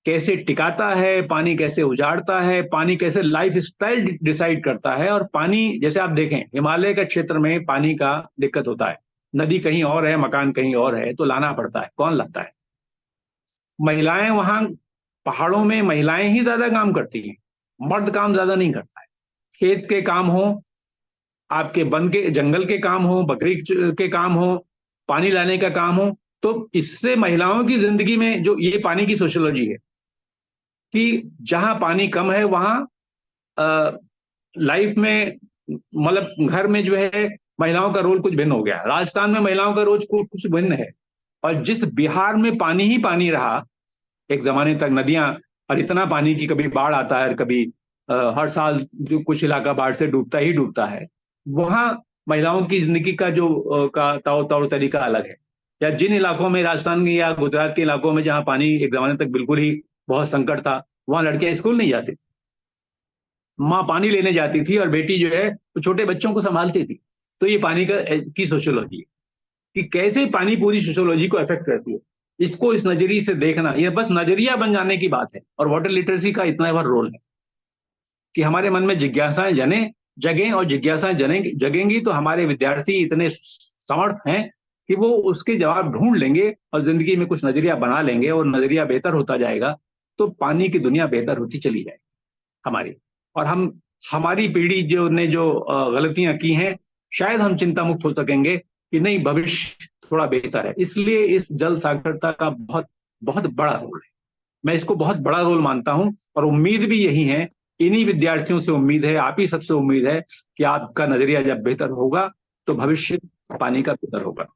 कैसे टिकाता है, पानी कैसे उजाड़ता है, पानी कैसे लाइफ स्टाइल डिसाइड करता है। और पानी, जैसे आप देखें हिमालय के क्षेत्र में पानी का दिक्कत होता है, नदी कहीं और है, मकान कहीं और है, तो लाना पड़ता है। कौन लाता है? महिलाएं, वहां पहाड़ों में महिलाएं ही ज्यादा काम करती हैं, मर्द काम ज्यादा नहीं करता है। खेत के काम हो, आपके वन के जंगल के काम हो, बकरी के काम हो, पानी लाने का काम हो, तो इससे महिलाओं की जिंदगी में जो ये पानी की सोशियोलॉजी है कि जहां पानी कम है वहां लाइफ में, मतलब घर में जो है महिलाओं का रोल कुछ भिन्न हो गया। राजस्थान में महिलाओं का रोल कुछ भिन्न है। और जिस बिहार में पानी ही पानी रहा एक जमाने तक, नदियां, और इतना पानी की कभी बाढ़ आता है, कभी हर साल जो कुछ इलाका बाढ़ से डूबता ही डूबता है, वहां महिलाओं की जिंदगी का जो का तौर तौर तरीका अलग है। या जिन इलाकों में, राजस्थान के या गुजरात के इलाकों में जहां पानी एक जमाने तक बिल्कुल ही बहुत संकट था, वहां लड़कियां स्कूल नहीं जाती थी, माँ पानी लेने जाती थी और बेटी जो है वो छोटे बच्चों को संभालती थी। तो ये पानी की सोशियोलॉजी है कि कैसे पानी पूरी सोशियोलॉजी को अफेक्ट करती है। इसको इस नजरिए से देखना, ये बस नजरिया बन जाने की बात है। और वाटर लिटरेसी का इतना बड़ा रोल है कि हमारे मन में जिज्ञासाएं जगें, और जिज्ञासाएं जगेंगी तो हमारे विद्यार्थी इतने समर्थ हैं कि वो उसके जवाब ढूंढ लेंगे और जिंदगी में कुछ नजरिया बना लेंगे, और नजरिया बेहतर होता जाएगा तो पानी की दुनिया बेहतर होती चली जाएगी हमारी। और हमारी पीढ़ी जो गलतियां की हैं, शायद हम चिंता मुक्त हो सकेंगे कि नहीं, भविष्य थोड़ा बेहतर है। इसलिए इस जल साक्षरता का बहुत बहुत बड़ा रोल है। मैं इसको बहुत बड़ा रोल मानता हूं, और उम्मीद भी यही है, इन्हीं विद्यार्थियों से उम्मीद है, आप ही सबसे उम्मीद है कि आपका नजरिया जब बेहतर होगा तो भविष्य पानी का बेहतर होगा।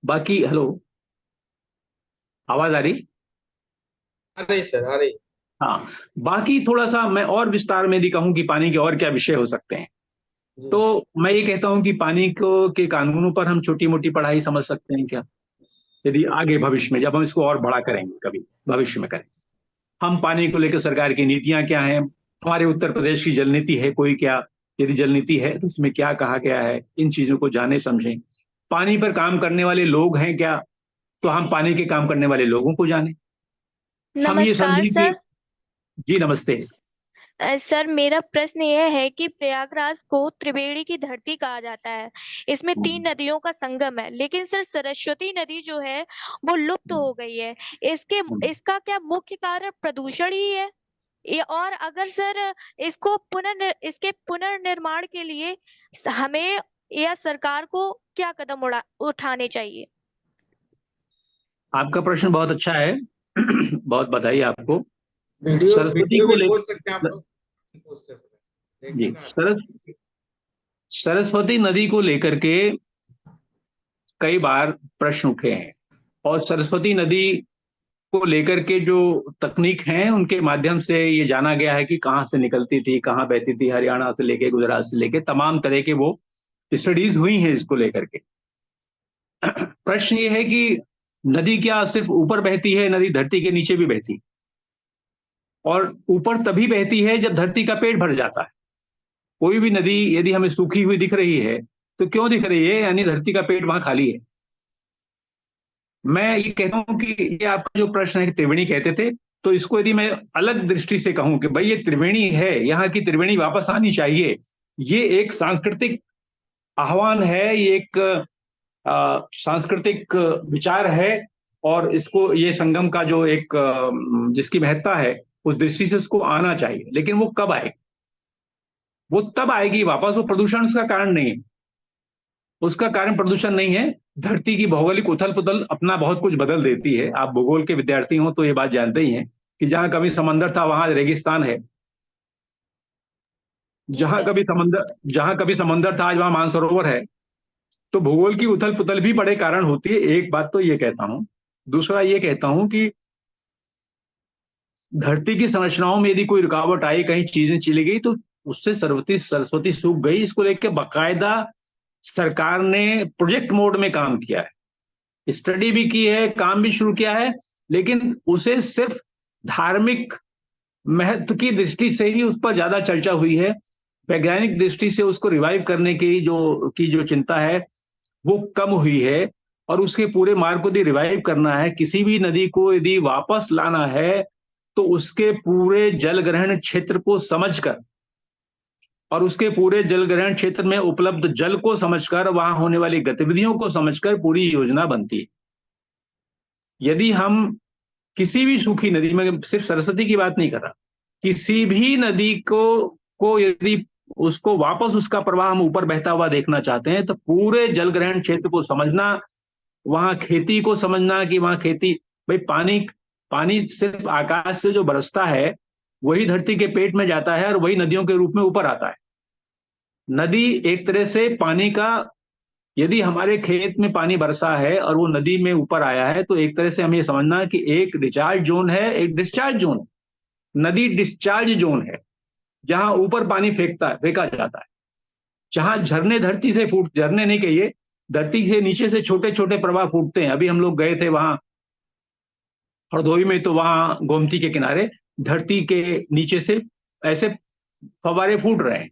बाकी, हेलो, आवाज आ रही? आ रही सर, आ रही। हाँ, बाकी थोड़ा सा मैं और विस्तार में यदि कहूं कि पानी के और क्या विषय हो सकते हैं, तो मैं ये कहता हूं कि पानी को के कानूनों पर हम छोटी मोटी पढ़ाई समझ सकते हैं क्या, यदि आगे भविष्य में जब हम इसको और बड़ा करेंगे, कभी भविष्य में करें। हम पानी को लेकर सरकार की नीतियां क्या हैं, हमारे उत्तर प्रदेश की जल नीति है कोई क्या, यदि जल नीति है तो उसमें क्या कहा गया है, इन चीजों को जाने समझें। पानी पर काम करने वाले लोग हैं क्या, तो हम पानी के काम करने वाले लोगों को जाने। हम ये नमस्कार समझें कि, सर। जी नमस्ते। सर, मेरा प्रश्न यह है कि प्रयागराज को त्रिवेणी की धरती कहा जाता है। इसमें 3 नदियों का संगम है, लेकिन सर सरस्वती नदी जो है वो लुप्त हो गई है। इसके इसका क्या मुख्य कारण प्रदूषण ही है? ये, और अगर सर इसके पुनर्निर्माण के लिए हमें या सरकार को क्या कदम उठाने चाहिए? आपका प्रश्न बहुत अच्छा है। बहुत बधाई आपको। वीडियो सरस्वती वीडियो को भी खोल सकते हैं आप लेकर, लोग, पूछ सकते हैं। जी, देखिए ना। सरस्वती नदी को लेकर के कई बार प्रश्न उठे हैं, और सरस्वती नदी को लेकर के जो तकनीक हैं उनके माध्यम से ये जाना गया है कि कहाँ से निकलती थी, कहाँ बहती थी, हरियाणा से लेके गुजरात से लेके तमाम तरह के वो स्टडीज हुई हैं इसको लेकर के। प्रश्न ये है कि नदी क्या सिर्फ ऊपर बहती है, नदी धरती के नीचे भी बहती, और ऊपर तभी बहती है जब धरती का पेट भर जाता है। कोई भी नदी यदि हमें सूखी हुई दिख रही है तो क्यों दिख रही है, यानी धरती का पेट वहां खाली है। मैं ये कहता हूं कि ये आपका जो प्रश्न है कि त्रिवेणी कहते थे, तो इसको यदि मैं अलग दृष्टि से कहूं कि भाई ये त्रिवेणी है, यहाँ की त्रिवेणी वापस आनी चाहिए, ये एक सांस्कृतिक आह्वान है, ये एक सांस्कृतिक विचार है, और इसको, ये संगम का जो एक जिसकी महत्ता है, उस दृष्टि से उसको आना चाहिए। लेकिन वो कब आए, वो तब आएगी वापस। वो प्रदूषण उसका कारण नहीं है, उसका कारण प्रदूषण नहीं है। धरती की भौगोलिक उथल पुथल अपना बहुत कुछ बदल देती है। आप भूगोल के विद्यार्थी हो तो ये बात जानते ही हैं कि जहां कभी समंदर था वहां रेगिस्तान है, जहां कभी समंदर था आज वहां मानसरोवर है। तो भूगोल की उथल पुथल भी बड़े कारण होती है। एक बात तो ये कहता हूं। दूसरा ये कहता हूं कि धरती की संरचनाओं में यदि कोई रुकावट आई, कहीं चीजें चली गई, तो उससे सरस्वती सूख गई। इसको लेकर बाकायदा सरकार ने प्रोजेक्ट मोड में काम किया है, स्टडी भी की है, काम भी शुरू किया है, लेकिन उसे सिर्फ धार्मिक महत्व की दृष्टि से ही उस पर ज्यादा चर्चा हुई है। वैज्ञानिक दृष्टि से उसको रिवाइव करने की जो चिंता है वो कम हुई है। और उसके पूरे मार्ग को यदि रिवाइव करना है, किसी भी नदी को यदि वापस लाना है, तो उसके पूरे जल ग्रहण क्षेत्र को समझकर और उसके पूरे जल ग्रहण क्षेत्र में उपलब्ध जल को समझकर, वहां होने वाली गतिविधियों को समझकर पूरी योजना बनती है। यदि हम किसी भी सूखी नदी में, सिर्फ सरस्वती की बात नहीं कर रहा, किसी भी नदी को यदि उसको वापस उसका प्रवाह हम ऊपर बहता हुआ देखना चाहते हैं, तो पूरे जल ग्रहण क्षेत्र को समझना, वहां खेती को समझना कि वहां खेती, भाई पानी पानी सिर्फ आकाश से जो बरसता है वही धरती के पेट में जाता है और वही नदियों के रूप में ऊपर आता है। नदी एक तरह से पानी का, यदि हमारे खेत में पानी बरसा है और वो नदी में ऊपर आया है, तो एक तरह से हमें समझना कि एक रिचार्ज जोन है, एक डिस्चार्ज जोन है। नदी डिस्चार्ज जोन है, जहां ऊपर पानी फेंका जाता है, जहां झरने धरती से झरने नहीं कहिए, धरती से नीचे से छोटे छोटे प्रवाह फूटते हैं। अभी हम लोग गए थे वहां हरदोई में, तो वहां गोमती के किनारे धरती के नीचे से ऐसे फवारे फूट रहे हैं।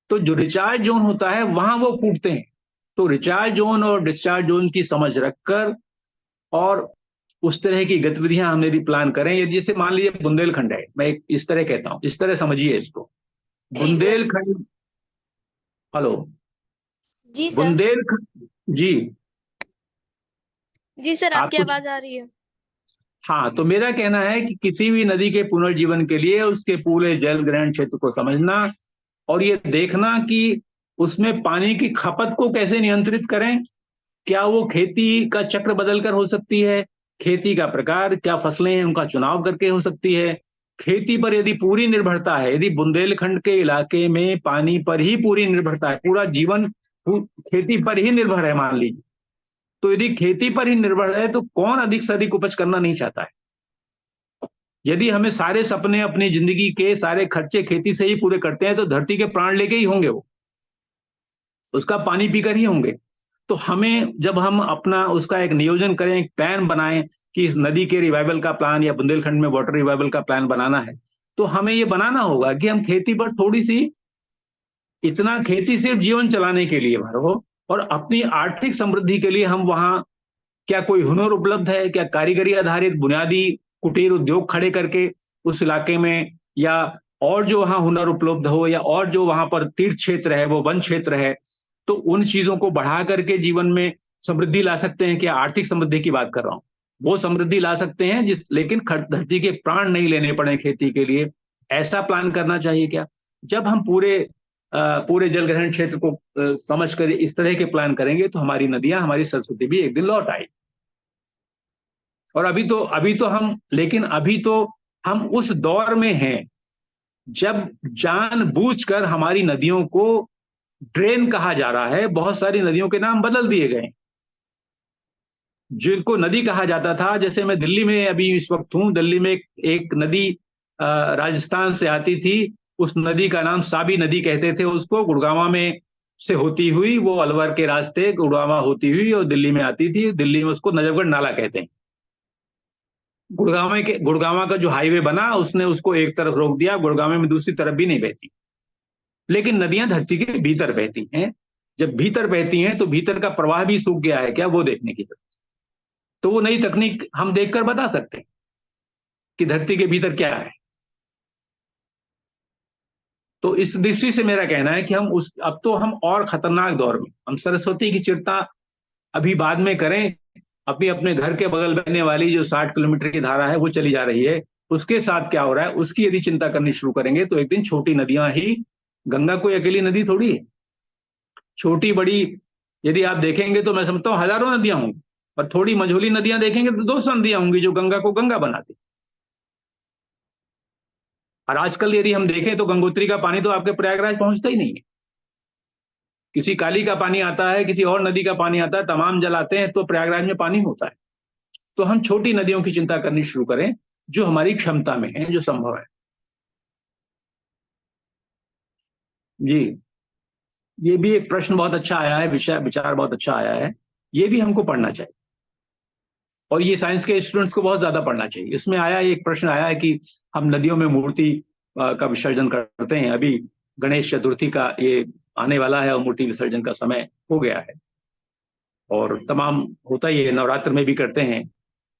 तो जो रिचार्ज जोन होता है वहां वो फूटते हैं। तो रिचार्ज जोन और डिस्चार्ज जोन की समझ रखकर और उस तरह की गतिविधियां हम यदि प्लान करें, यदि जैसे मान लीजिए बुंदेलखंड है, मैं इस तरह कहता हूं, इस तरह समझिए इसको। जी सर। बुंदेलखंड, हेलो, जी सर। बुंदेलखंड, जी जी सर, आपकी आपको, आवाज आ रही है। हाँ, तो मेरा कहना है कि किसी भी नदी के पुनर्जीवन के लिए उसके पूरे जल ग्रहण क्षेत्र को समझना और ये देखना कि उसमें पानी की खपत को कैसे नियंत्रित करें। क्या वो खेती का चक्र बदलकर हो सकती है, खेती का प्रकार, क्या फसलें हैं उनका चुनाव करके हो सकती है। खेती पर यदि पूरी निर्भरता है, यदि बुंदेलखंड के इलाके में पानी पर ही पूरी निर्भरता है, पूरा जीवन खेती पर ही निर्भर है मान लीजिए, तो यदि खेती पर ही निर्भर है तो कौन अधिक से अधिक उपज करना नहीं चाहता है। यदि हमें सारे सपने अपनी जिंदगी के सारे खर्चे खेती से ही पूरे करते हैं, तो धरती के प्राण लेके ही होंगे, वो उसका पानी पीकर ही होंगे। तो हमें, जब हम अपना उसका एक नियोजन करें, एक प्लान बनाएं कि इस नदी के रिवाइवल का प्लान या बुंदेलखंड में वाटर रिवाइवल का प्लान बनाना है, तो हमें ये बनाना होगा कि हम खेती पर थोड़ी सी, इतना खेती सिर्फ जीवन चलाने के लिए भर हो और अपनी आर्थिक समृद्धि के लिए हम वहां, क्या कोई हुनर उपलब्ध है, क्या कारीगरी आधारित बुनियादी कुटीर उद्योग खड़े करके उस इलाके में, या और जो वहां हुनर उपलब्ध हो, या और जो वहां पर तीर्थ क्षेत्र है, वो वन क्षेत्र है, तो उन चीजों को बढ़ा करके जीवन में समृद्धि ला सकते हैं। क्या आर्थिक समृद्धि की बात कर रहा हूं, वो समृद्धि ला सकते हैं लेकिन धरती के प्राण नहीं लेने पड़े खेती के लिए। ऐसा प्लान करना चाहिए क्या। जब हम पूरे जल ग्रहण क्षेत्र को समझ कर इस तरह के प्लान करेंगे, तो हमारी नदियां, हमारी सरस्वती भी एक दिन लौट आएगी। और अभी तो हम उस दौर में हैं जब जानबूझकर हमारी नदियों को ड्रेन कहा जा रहा है। बहुत सारी नदियों के नाम बदल दिए गए, जिनको नदी कहा जाता था। जैसे मैं दिल्ली में अभी इस वक्त हूं, दिल्ली में एक नदी राजस्थान से आती थी, उस नदी का नाम साबी नदी कहते थे उसको। गुड़गांवा में से होती हुई वो अलवर के रास्ते गुड़गांवा होती हुई और दिल्ली में आती थी। दिल्ली में उसको नजफगढ़ नाला कहते हैं। गुड़गांवा का जो हाईवे बना, उसने उसको एक तरफ रोक दिया, गुड़गांव में दूसरी तरफ भी नहीं बहती। लेकिन नदियां धरती के भीतर बहती हैं। जब भीतर बहती हैं तो भीतर का प्रवाह भी सूख गया है क्या, वो देखने की जरूरत। तो वो नई तकनीक हम देखकर बता सकते हैं कि धरती के भीतर क्या है। तो इस दृष्टि से मेरा कहना है कि अब तो हम और खतरनाक दौर में, हम सरस्वती की चिंता अभी बाद में करें। अभी अपने घर के बगल बहने वाली जो 60 किलोमीटर की धारा है वो चली जा रही है, उसके साथ क्या हो रहा है उसकी यदि चिंता करनी शुरू करेंगे, तो एक दिन छोटी नदियां ही, गंगा कोई अकेली नदी थोड़ी है। छोटी बड़ी यदि आप देखेंगे तो मैं समझता हूँ हजारों नदियां होंगी, और थोड़ी मझोली नदियां देखेंगे तो 200 नदियां होंगी जो गंगा को गंगा बनाती। और आजकल यदि हम देखें तो गंगोत्री का पानी तो आपके प्रयागराज पहुंचता ही नहीं है। किसी काली का पानी आता है, किसी और नदी का पानी आता है, तमाम जल आते हैं तो प्रयागराज में पानी होता है। तो हम छोटी नदियों की चिंता करनी शुरू करें जो हमारी क्षमता में है, जो संभव है। जी, ये भी एक प्रश्न बहुत अच्छा आया है, विचार बहुत अच्छा आया है। ये भी हमको पढ़ना चाहिए और ये साइंस के स्टूडेंट्स को बहुत ज्यादा पढ़ना चाहिए। इसमें एक प्रश्न आया है कि हम नदियों में मूर्ति का विसर्जन करते हैं। अभी गणेश चतुर्थी का ये आने वाला है और मूर्ति विसर्जन का समय हो गया है, और तमाम होता ही है, नवरात्र में भी करते हैं,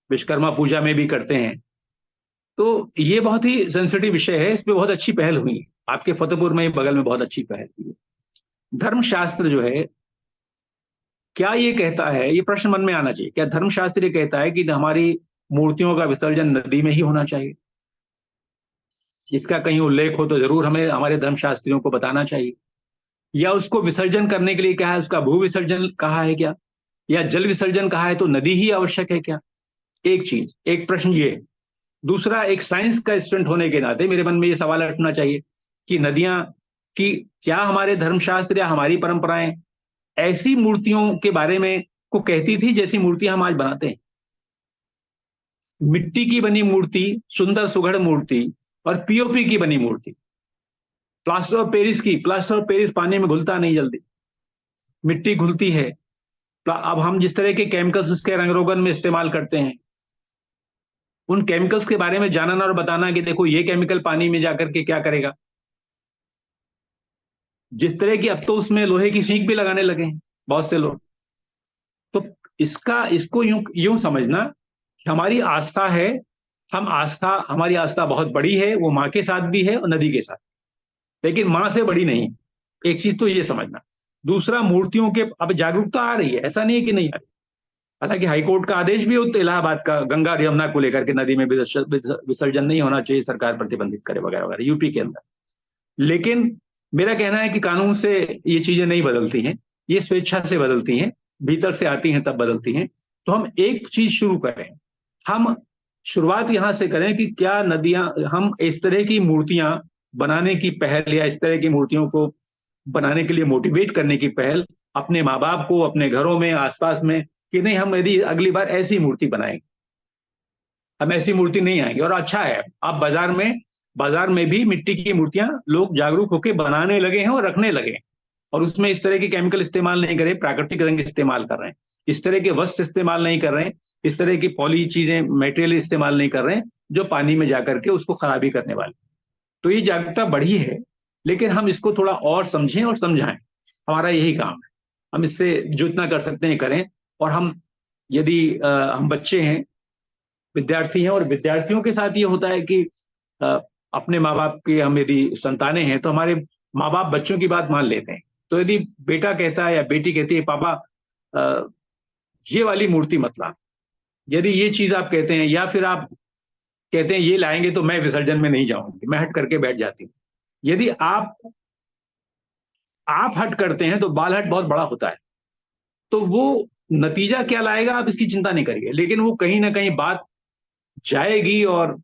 विश्वकर्मा पूजा में भी करते हैं। तो ये बहुत ही सेंसिटिव विषय है, इस पर बहुत अच्छी पहल हुई है। आपके फतेहपुर में बगल में बहुत अच्छी पहल हुई है। धर्मशास्त्र जो है, क्या ये कहता है, ये प्रश्न मन में आना चाहिए, क्या धर्मशास्त्र ये कहता है कि हमारी मूर्तियों का विसर्जन नदी में ही होना चाहिए। जिसका कहीं उल्लेख हो तो जरूर हमें हमारे धर्मशास्त्रियों को बताना चाहिए। या उसको विसर्जन करने के लिए क्या है, उसका भू विसर्जन कहा है क्या, या जल विसर्जन कहा है तो नदी ही आवश्यक है क्या? एक चीज, एक प्रश्न ये है। दूसरा, एक साइंस का स्टूडेंट होने के नाते मेरे मन में ये सवाल उठना चाहिए कि नदियां की क्या हमारे धर्मशास्त्र या हमारी परंपराएं ऐसी मूर्तियों के बारे में को कहती थी जैसी मूर्तियां हम आज बनाते हैं? मिट्टी की बनी मूर्ति, सुंदर सुघड़ मूर्ति, और पीओपी की बनी मूर्ति, प्लास्टर ऑफ पेरिस पानी में घुलता नहीं जल्दी, मिट्टी घुलती है। अब हम जिस तरह के केमिकल्स उसके रंग रोगन में इस्तेमाल करते हैं, उन केमिकल्स के बारे में जानना और बताना कि देखो ये केमिकल पानी में जाकर के क्या करेगा। जिस तरह की अब तो उसमें लोहे की सींक भी लगाने लगे हैं बहुत से लोग। तो इसको यूं समझना, हमारी आस्था है, हमारी आस्था बहुत बड़ी है, वो माँ के साथ भी है और नदी के साथ, लेकिन माँ से बड़ी नहीं। एक चीज तो ये समझना। दूसरा, मूर्तियों के अब जागरूकता आ रही है, ऐसा नहीं है कि नहीं आ रही। हालांकि हाईकोर्ट का आदेश भी होता है इलाहाबाद का, गंगा और यमुना को लेकर के नदी में विसर्जन नहीं होना चाहिए, सरकार प्रतिबंधित करे वगैरह वगैरह, यूपी के अंदर। लेकिन मेरा कहना है कि कानून से ये चीजें नहीं बदलती हैं, ये स्वेच्छा से बदलती हैं, भीतर से आती हैं तब बदलती हैं। तो हम एक चीज शुरू करें, हम शुरुआत यहां से करें कि क्या नदियां, हम इस तरह की मूर्तियां बनाने की पहल या इस तरह की मूर्तियों को बनाने के लिए मोटिवेट करने की पहल अपने माँ बाप को, अपने घरों में, आसपास में, कि नहीं हम यदि अगली बार ऐसी मूर्ति बनाएंगे, हम ऐसी मूर्ति नहीं आएंगे। और अच्छा है, अब बाजार में भी मिट्टी की मूर्तियां लोग जागरूक होकर बनाने लगे हैं और रखने लगे हैं, और उसमें इस तरह के केमिकल इस्तेमाल नहीं कर रहे, प्राकृतिक रंग इस्तेमाल कर रहे हैं, इस तरह के वस्त्र इस्तेमाल नहीं कर रहे हैं, इस तरह की पॉली चीजें, मटेरियल इस्तेमाल नहीं कर रहे हैं जो पानी में जाकर के उसको खराबी करने वाले। तो ये जागरूकता बढ़ी है, लेकिन हम इसको थोड़ा और समझें और समझाएं, हमारा यही काम है। हम इससे जो इतना कर सकते हैं करें। और हम यदि हम बच्चे हैं, विद्यार्थी हैं, और विद्यार्थियों के साथ ये होता है कि अपने माँ बाप के हम यदि संतानें हैं तो हमारे माँ बाप बच्चों की बात मान लेते हैं। तो यदि बेटा कहता है या बेटी कहती है पापा ये वाली मूर्ति मत ला, यदि ये चीज आप कहते हैं, या फिर आप कहते हैं ये लाएंगे तो मैं विसर्जन में नहीं जाऊंगी, मैं हट करके बैठ जाती हूँ। यदि आप हट करते हैं तो बाल हट बहुत बड़ा होता है, तो वो नतीजा क्या लाएगा आप इसकी चिंता नहीं करिए, लेकिन वो कहीं ना कहीं बात जाएगी और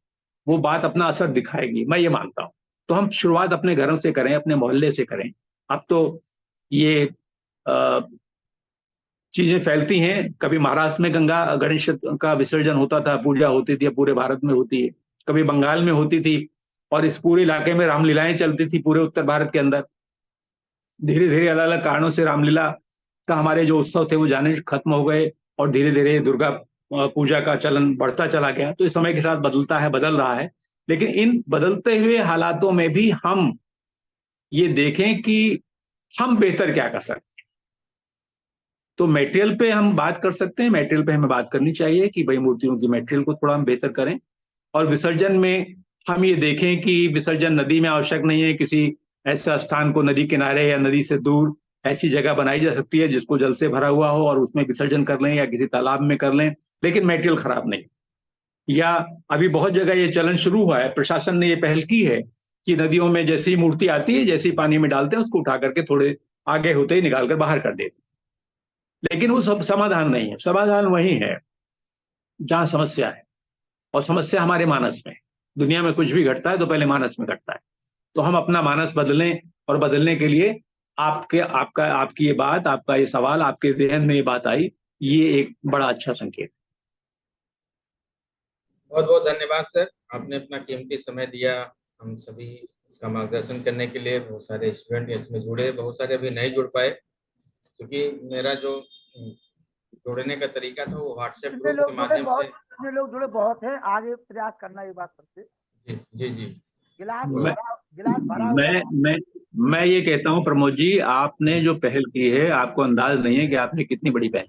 वो बात अपना असर दिखाएगी, मैं ये मानता हूं। तो हम शुरुआत अपने घरों से करें, अपने मोहल्ले से करें। अब तो ये चीजें फैलती हैं, कभी महाराष्ट्र में गंगा गणेश का विसर्जन होता था, पूजा होती थी, पूरे भारत में होती है, कभी बंगाल में होती थी, और इस पूरे इलाके में रामलीलाएं चलती थी पूरे उत्तर भारत के अंदर। धीरे धीरे अलग अलग कारणों से रामलीला का हमारे जो उत्सव थे वो जाने खत्म हो गए, और धीरे धीरे दुर्गा पूजा का चलन बढ़ता चला गया। तो इस समय के साथ बदल रहा है, लेकिन इन बदलते हुए हालातों में भी हम ये देखें कि हम बेहतर क्या कर सकते हैं। तो मटेरियल पे हम बात कर सकते हैं, मटेरियल पे हमें बात करनी चाहिए कि भाई मूर्तियों की मटेरियल को थोड़ा हम बेहतर करें। और विसर्जन में हम ये देखें कि विसर्जन नदी में आवश्यक नहीं है, किसी ऐसा स्थान को नदी किनारे या नदी से दूर ऐसी जगह बनाई जा सकती है जिसको जल से भरा हुआ हो और उसमें विसर्जन कर लें, या किसी तालाब में कर लें, लेकिन मटेरियल खराब नहीं। या अभी बहुत जगह ये चलन शुरू हुआ है, प्रशासन ने ये पहल की है कि नदियों में जैसी ही मूर्ति आती है, जैसे ही पानी में डालते हैं, उसको उठा करके थोड़े आगे होते ही निकाल कर बाहर कर देते। लेकिन वो सब समाधान नहीं है, समाधान वही है जहां समस्या है, और समस्या हमारे मानस में। दुनिया में कुछ भी घटता है तो पहले मानस में घटता है। तो हम अपना मानस बदलें, और बदलने के लिए आपकी ये बात, आपका ये सवाल, आपके जहन में ये बात आई, ये एक बड़ा अच्छा संकेत। बहुत बहुत धन्यवाद सर, आपने अपना कीमती समय दिया हम सभी का मार्गदर्शन करने के लिए। बहुत सारे स्टूडेंट इसमें जुड़े, बहुत सारे अभी नहीं जुड़ पाए, क्योंकि मेरा जो जोड़ने का तरीका था वो व्हाट्सएप ग्रुप के माध्यम से। जितने लोग जुड़े बहुत हैं, आगे प्रयास करना ये बात करते। जी जी गिलास भरा। मैं ये कहता हूँ प्रमोद जी, आपने जो पहल की है, आपको अंदाज नहीं है कि आपने कितनी बड़ी पहल,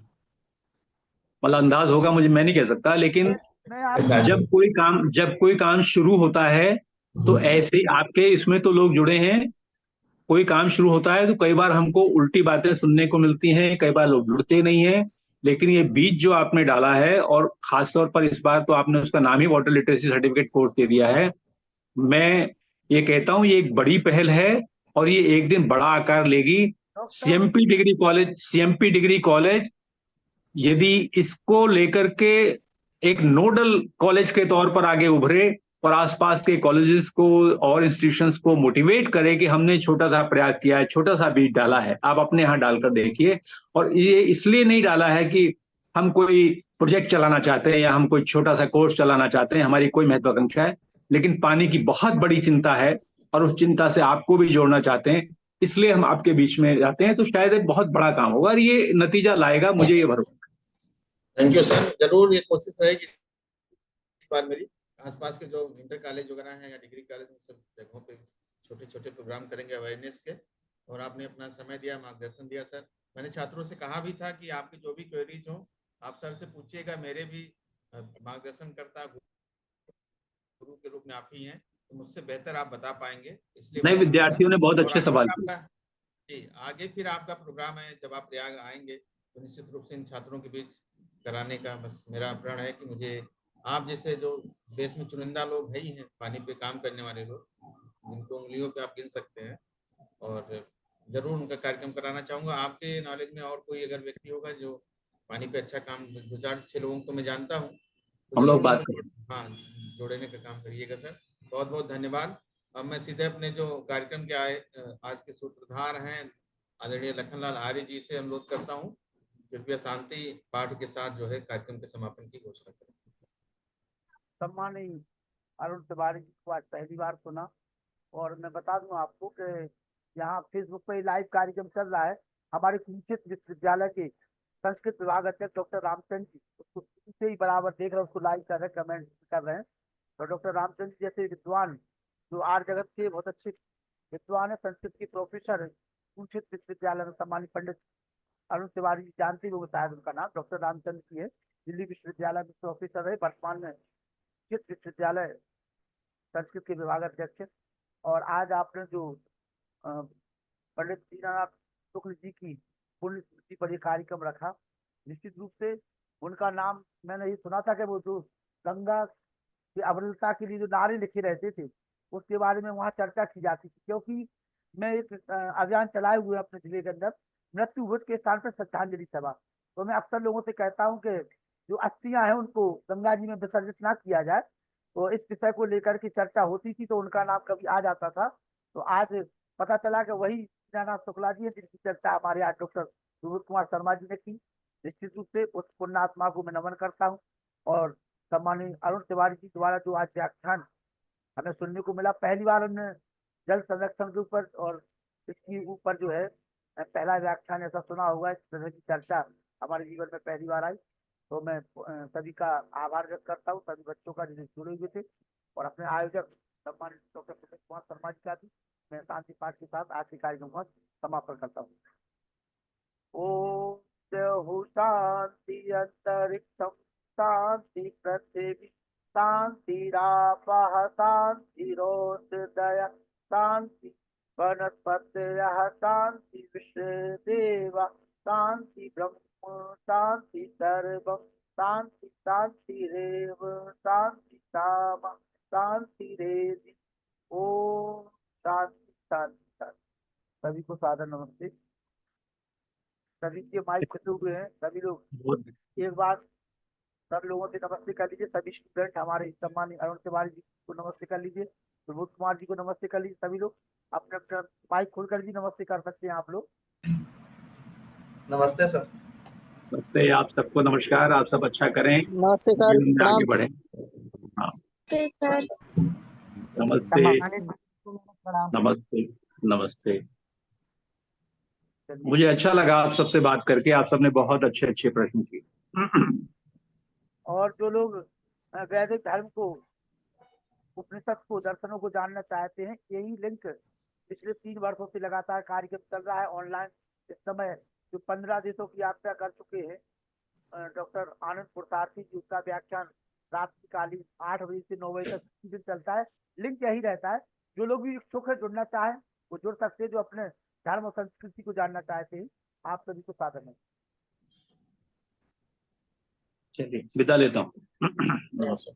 मतलब अंदाज होगा मुझे, मैं नहीं कह सकता, लेकिन जब कोई काम शुरू होता है तो ऐसे आपके इसमें तो लोग जुड़े हैं, कोई काम शुरू होता है तो कई बार हमको उल्टी बातें सुनने को मिलती हैं, कई बार लोग जुड़ते नहीं हैं। लेकिन ये बीज जो आपने डाला है, और खासतौर पर इस बार तो आपने उसका नाम ही वाटर लिटरेसी सर्टिफिकेट कोर्स दे दिया है, मैं ये कहता हूं ये एक बड़ी पहल है और ये एक दिन बड़ा आकार लेगी। सीएमपी डिग्री कॉलेज यदि इसको लेकर के एक नोडल कॉलेज के तौर पर आगे उभरे और आसपास के कॉलेजेस को और इंस्टीट्यूशंस को मोटिवेट करे कि हमने छोटा सा प्रयास किया है, छोटा सा बीज डाला है, आप अपने यहाँ डालकर देखिए। और ये इसलिए नहीं डाला है कि हम कोई प्रोजेक्ट चलाना चाहते हैं या हम कोई छोटा सा कोर्स चलाना चाहते हैं, हमारी कोई महत्वाकांक्षा है, लेकिन पानी की बहुत बड़ी चिंता है और उस चिंता से आपको भी जोड़ना चाहते हैं, इसलिए हम आपके बीच में जाते हैं। तो शायद एक बहुत बड़ा काम होगा और ये नतीजा लाएगा, मुझे ये भरोसा। थैंक यू सर, जरूर ये कोशिश रहेगी इस बार मेरी। आसपास के जो इंटर कॉलेज वगैरह हैं या डिग्री कॉलेज, उन सब जगहों पे छोटे छोटे प्रोग्राम करेंगे अवेयरनेस के। और आपने अपना समय दिया, मार्गदर्शन दिया सर। मैंने छात्रों से कहा भी था कि आपकी जो भी क्वेरीज हो आप सर से पूछिएगा, मेरे भी मार्गदर्शन करता गुरु के रूप में आप ही हैं, तो मुझसे बेहतर आप बता पाएंगे, इसलिए नहीं, विद्यार्थियों ने बहुत अच्छे सवाल किए। जी, आगे फिर आपका प्रोग्राम है, जब आप प्रयाग आएंगे तो निश्चित रूप से इन छात्रों के बीच कराने का बस मेरा प्रण है कि मुझे आप जैसे जो देश में चुनिंदा लोग है ही हैं पानी पे काम करने वाले लोग, जिनको उंगलियों पे आप गिन सकते हैं, और जरूर उनका कार्यक्रम कराना चाहूंगा। आपके नॉलेज में और कोई अगर व्यक्ति होगा जो पानी पे अच्छा काम, 2-4-6 लोगों को मैं जानता हूँ, तो हम लोग जरूर बात मुझे जोड़ने का काम करिएगा सर। बहुत बहुत धन्यवाद। अब मैं सीधे अपने जो कार्यक्रम के आज के सूत्रधार हैं आदरणीय लखनलाल आर्य जी से अनुरोध करता हूँ, कृपया शांति पाठ के साथ जो है कार्यक्रम के समापन की घोषणा करें। सम्मानित अरुण तिवारी जी को आज पहली बार सुना, और मैं बता दूं आपको कि यहाँ फेसबुक पे लाइव कार्यक्रम चल रहा है। हमारे कुरुक्षेत्र विश्वविद्यालय के संस्कृत विभाग अध्यक्ष डॉक्टर रामचंद्र जी उसको से ही बराबर देख रहे हैं, उसको लाइव कर रहे हैं, कमेंट कर रहे हैं। तो डॉक्टर रामचंद्र जी जैसे विद्वान जो आर जगत के बहुत अच्छे विद्वान है, संस्कृत के प्रोफेसर है, कुरुक्षेत्र विश्वविद्यालय में सम्मानित पंडित अरुण तिवारी जी जानते होंगे शायद उनका नाम, डॉक्टर रामचंद्र जी है, दिल्ली विश्वविद्यालय में प्रोफेसर है, वर्तमान में विश्वविद्यालय संस्कृत के विभाग अध्यक्ष। और आज आपने जो पंडित दीनानाथ शुक्ल जी की पुण्य स्मृति पर यह कार्यक्रम रखा, निश्चित रूप से उनका नाम मैंने ये सुना था कि वो जो गंगा की अविरलता के लिए जो नारे लिखे रहते थे उसके बारे में वहाँ चर्चा की जाती थी, क्योंकि मैं एक अभियान चलाए हुए अपने जिले के अंदर मृत्यु भोज के स्थान पर श्रद्धांजलि सभा। तो मैं अक्सर लोगों से कहता हूँ कि जो अस्थियां हैं उनको गंगा जी में विसर्जित ना किया जाए, तो इस विषय को लेकर के चर्चा होती थी तो उनका नाम कभी आ जाता था। तो आज पता चला कि वही दीनानाथ शुक्ला जी है जिनकी चर्चा हमारे आज डॉक्टर सुबोध कुमार शर्मा जी ने की। निश्चित रूप से उस पुण्यात्मा को मैं नमन करता हूँ। और सम्मानित अरुण तिवारी जी द्वारा जो आज व्याख्यान हमें सुनने को मिला, पहली बार हमने जल संरक्षण के ऊपर और इसके ऊपर जो है पहला व्याख्यान ऐसा सुना होगा, इस तरह की चर्चा हमारे जीवन में पहली बार आई। तो मैं सभी का आभार व्यक्त करता हूँ, सभी बच्चों का जिन्हें जुड़े हुए थे, और अपने आयोजक सम्मानित डॉक्टर सुबोध कुमार शर्मा जी का भी मैं शांति पाठ के साथ आज के कार्यक्रम का समापन करता हूँ। ओम शांति अंतरिक्षम शांति पृथ्वी शांतिरापः शांतिरोदय शांति वनस्पतयः शांति विश्वदेवा शांति ब्रह्म शांति सर्वं शांति शांतिरेव शांति सामा शांतिरेधि। ओम शांति शांति शांति। सभी को सादर नमस्ते। सभी के माइक खुले हुए हैं, सभी लोग एक बार सब लोगों से नमस्ते कर लीजिए। सभी स्टूडेंट हमारे सम्मानित अरुण तिवारी जी को नमस्ते कर लीजिए, सुबोध कुमार जी को नमस्ते कर लीजिए। सभी लोग अपने अपना माइक खोलकर भी नमस्ते कर सकते हैं आप लोग। नमस्ते सर। नमस्ते, आप सबको नमस्कार। आप सब अच्छा करें, नमस्ते सर, जीवन में आगे प्रणाम। बढ़े। हाँ, नमस्ते प्रणाम। नमस्ते नमस्ते। मुझे अच्छा लगा आप सबसे बात करके, आप सबने बहुत अच्छे अच्छे प्रश्न किए। और जो लोग वैदिक धर्म को, उपनिषद को, दर्शनों को जानना चाहते हैं, यही लिंक पिछले 3 वर्षों से लगातार कार्यक्रम चल रहा है ऑनलाइन। इस समय जो 15 देशों की यात्रा कर चुके हैं डॉक्टर आनंद पुरुषार्थी जी, उसका व्याख्यान रात्रिकालीन 8 बजे से 9 बजे तक दिन चलता है। लिंक यही रहता है, जो लोग भी इच्छुक है जुड़ना चाहें वो जुड़ सकते हैं, जो अपने धर्म और संस्कृति को जानना चाहते हैं। आप सभी को सादर है। चलिए विदा लेता हूँ। नमस्कार।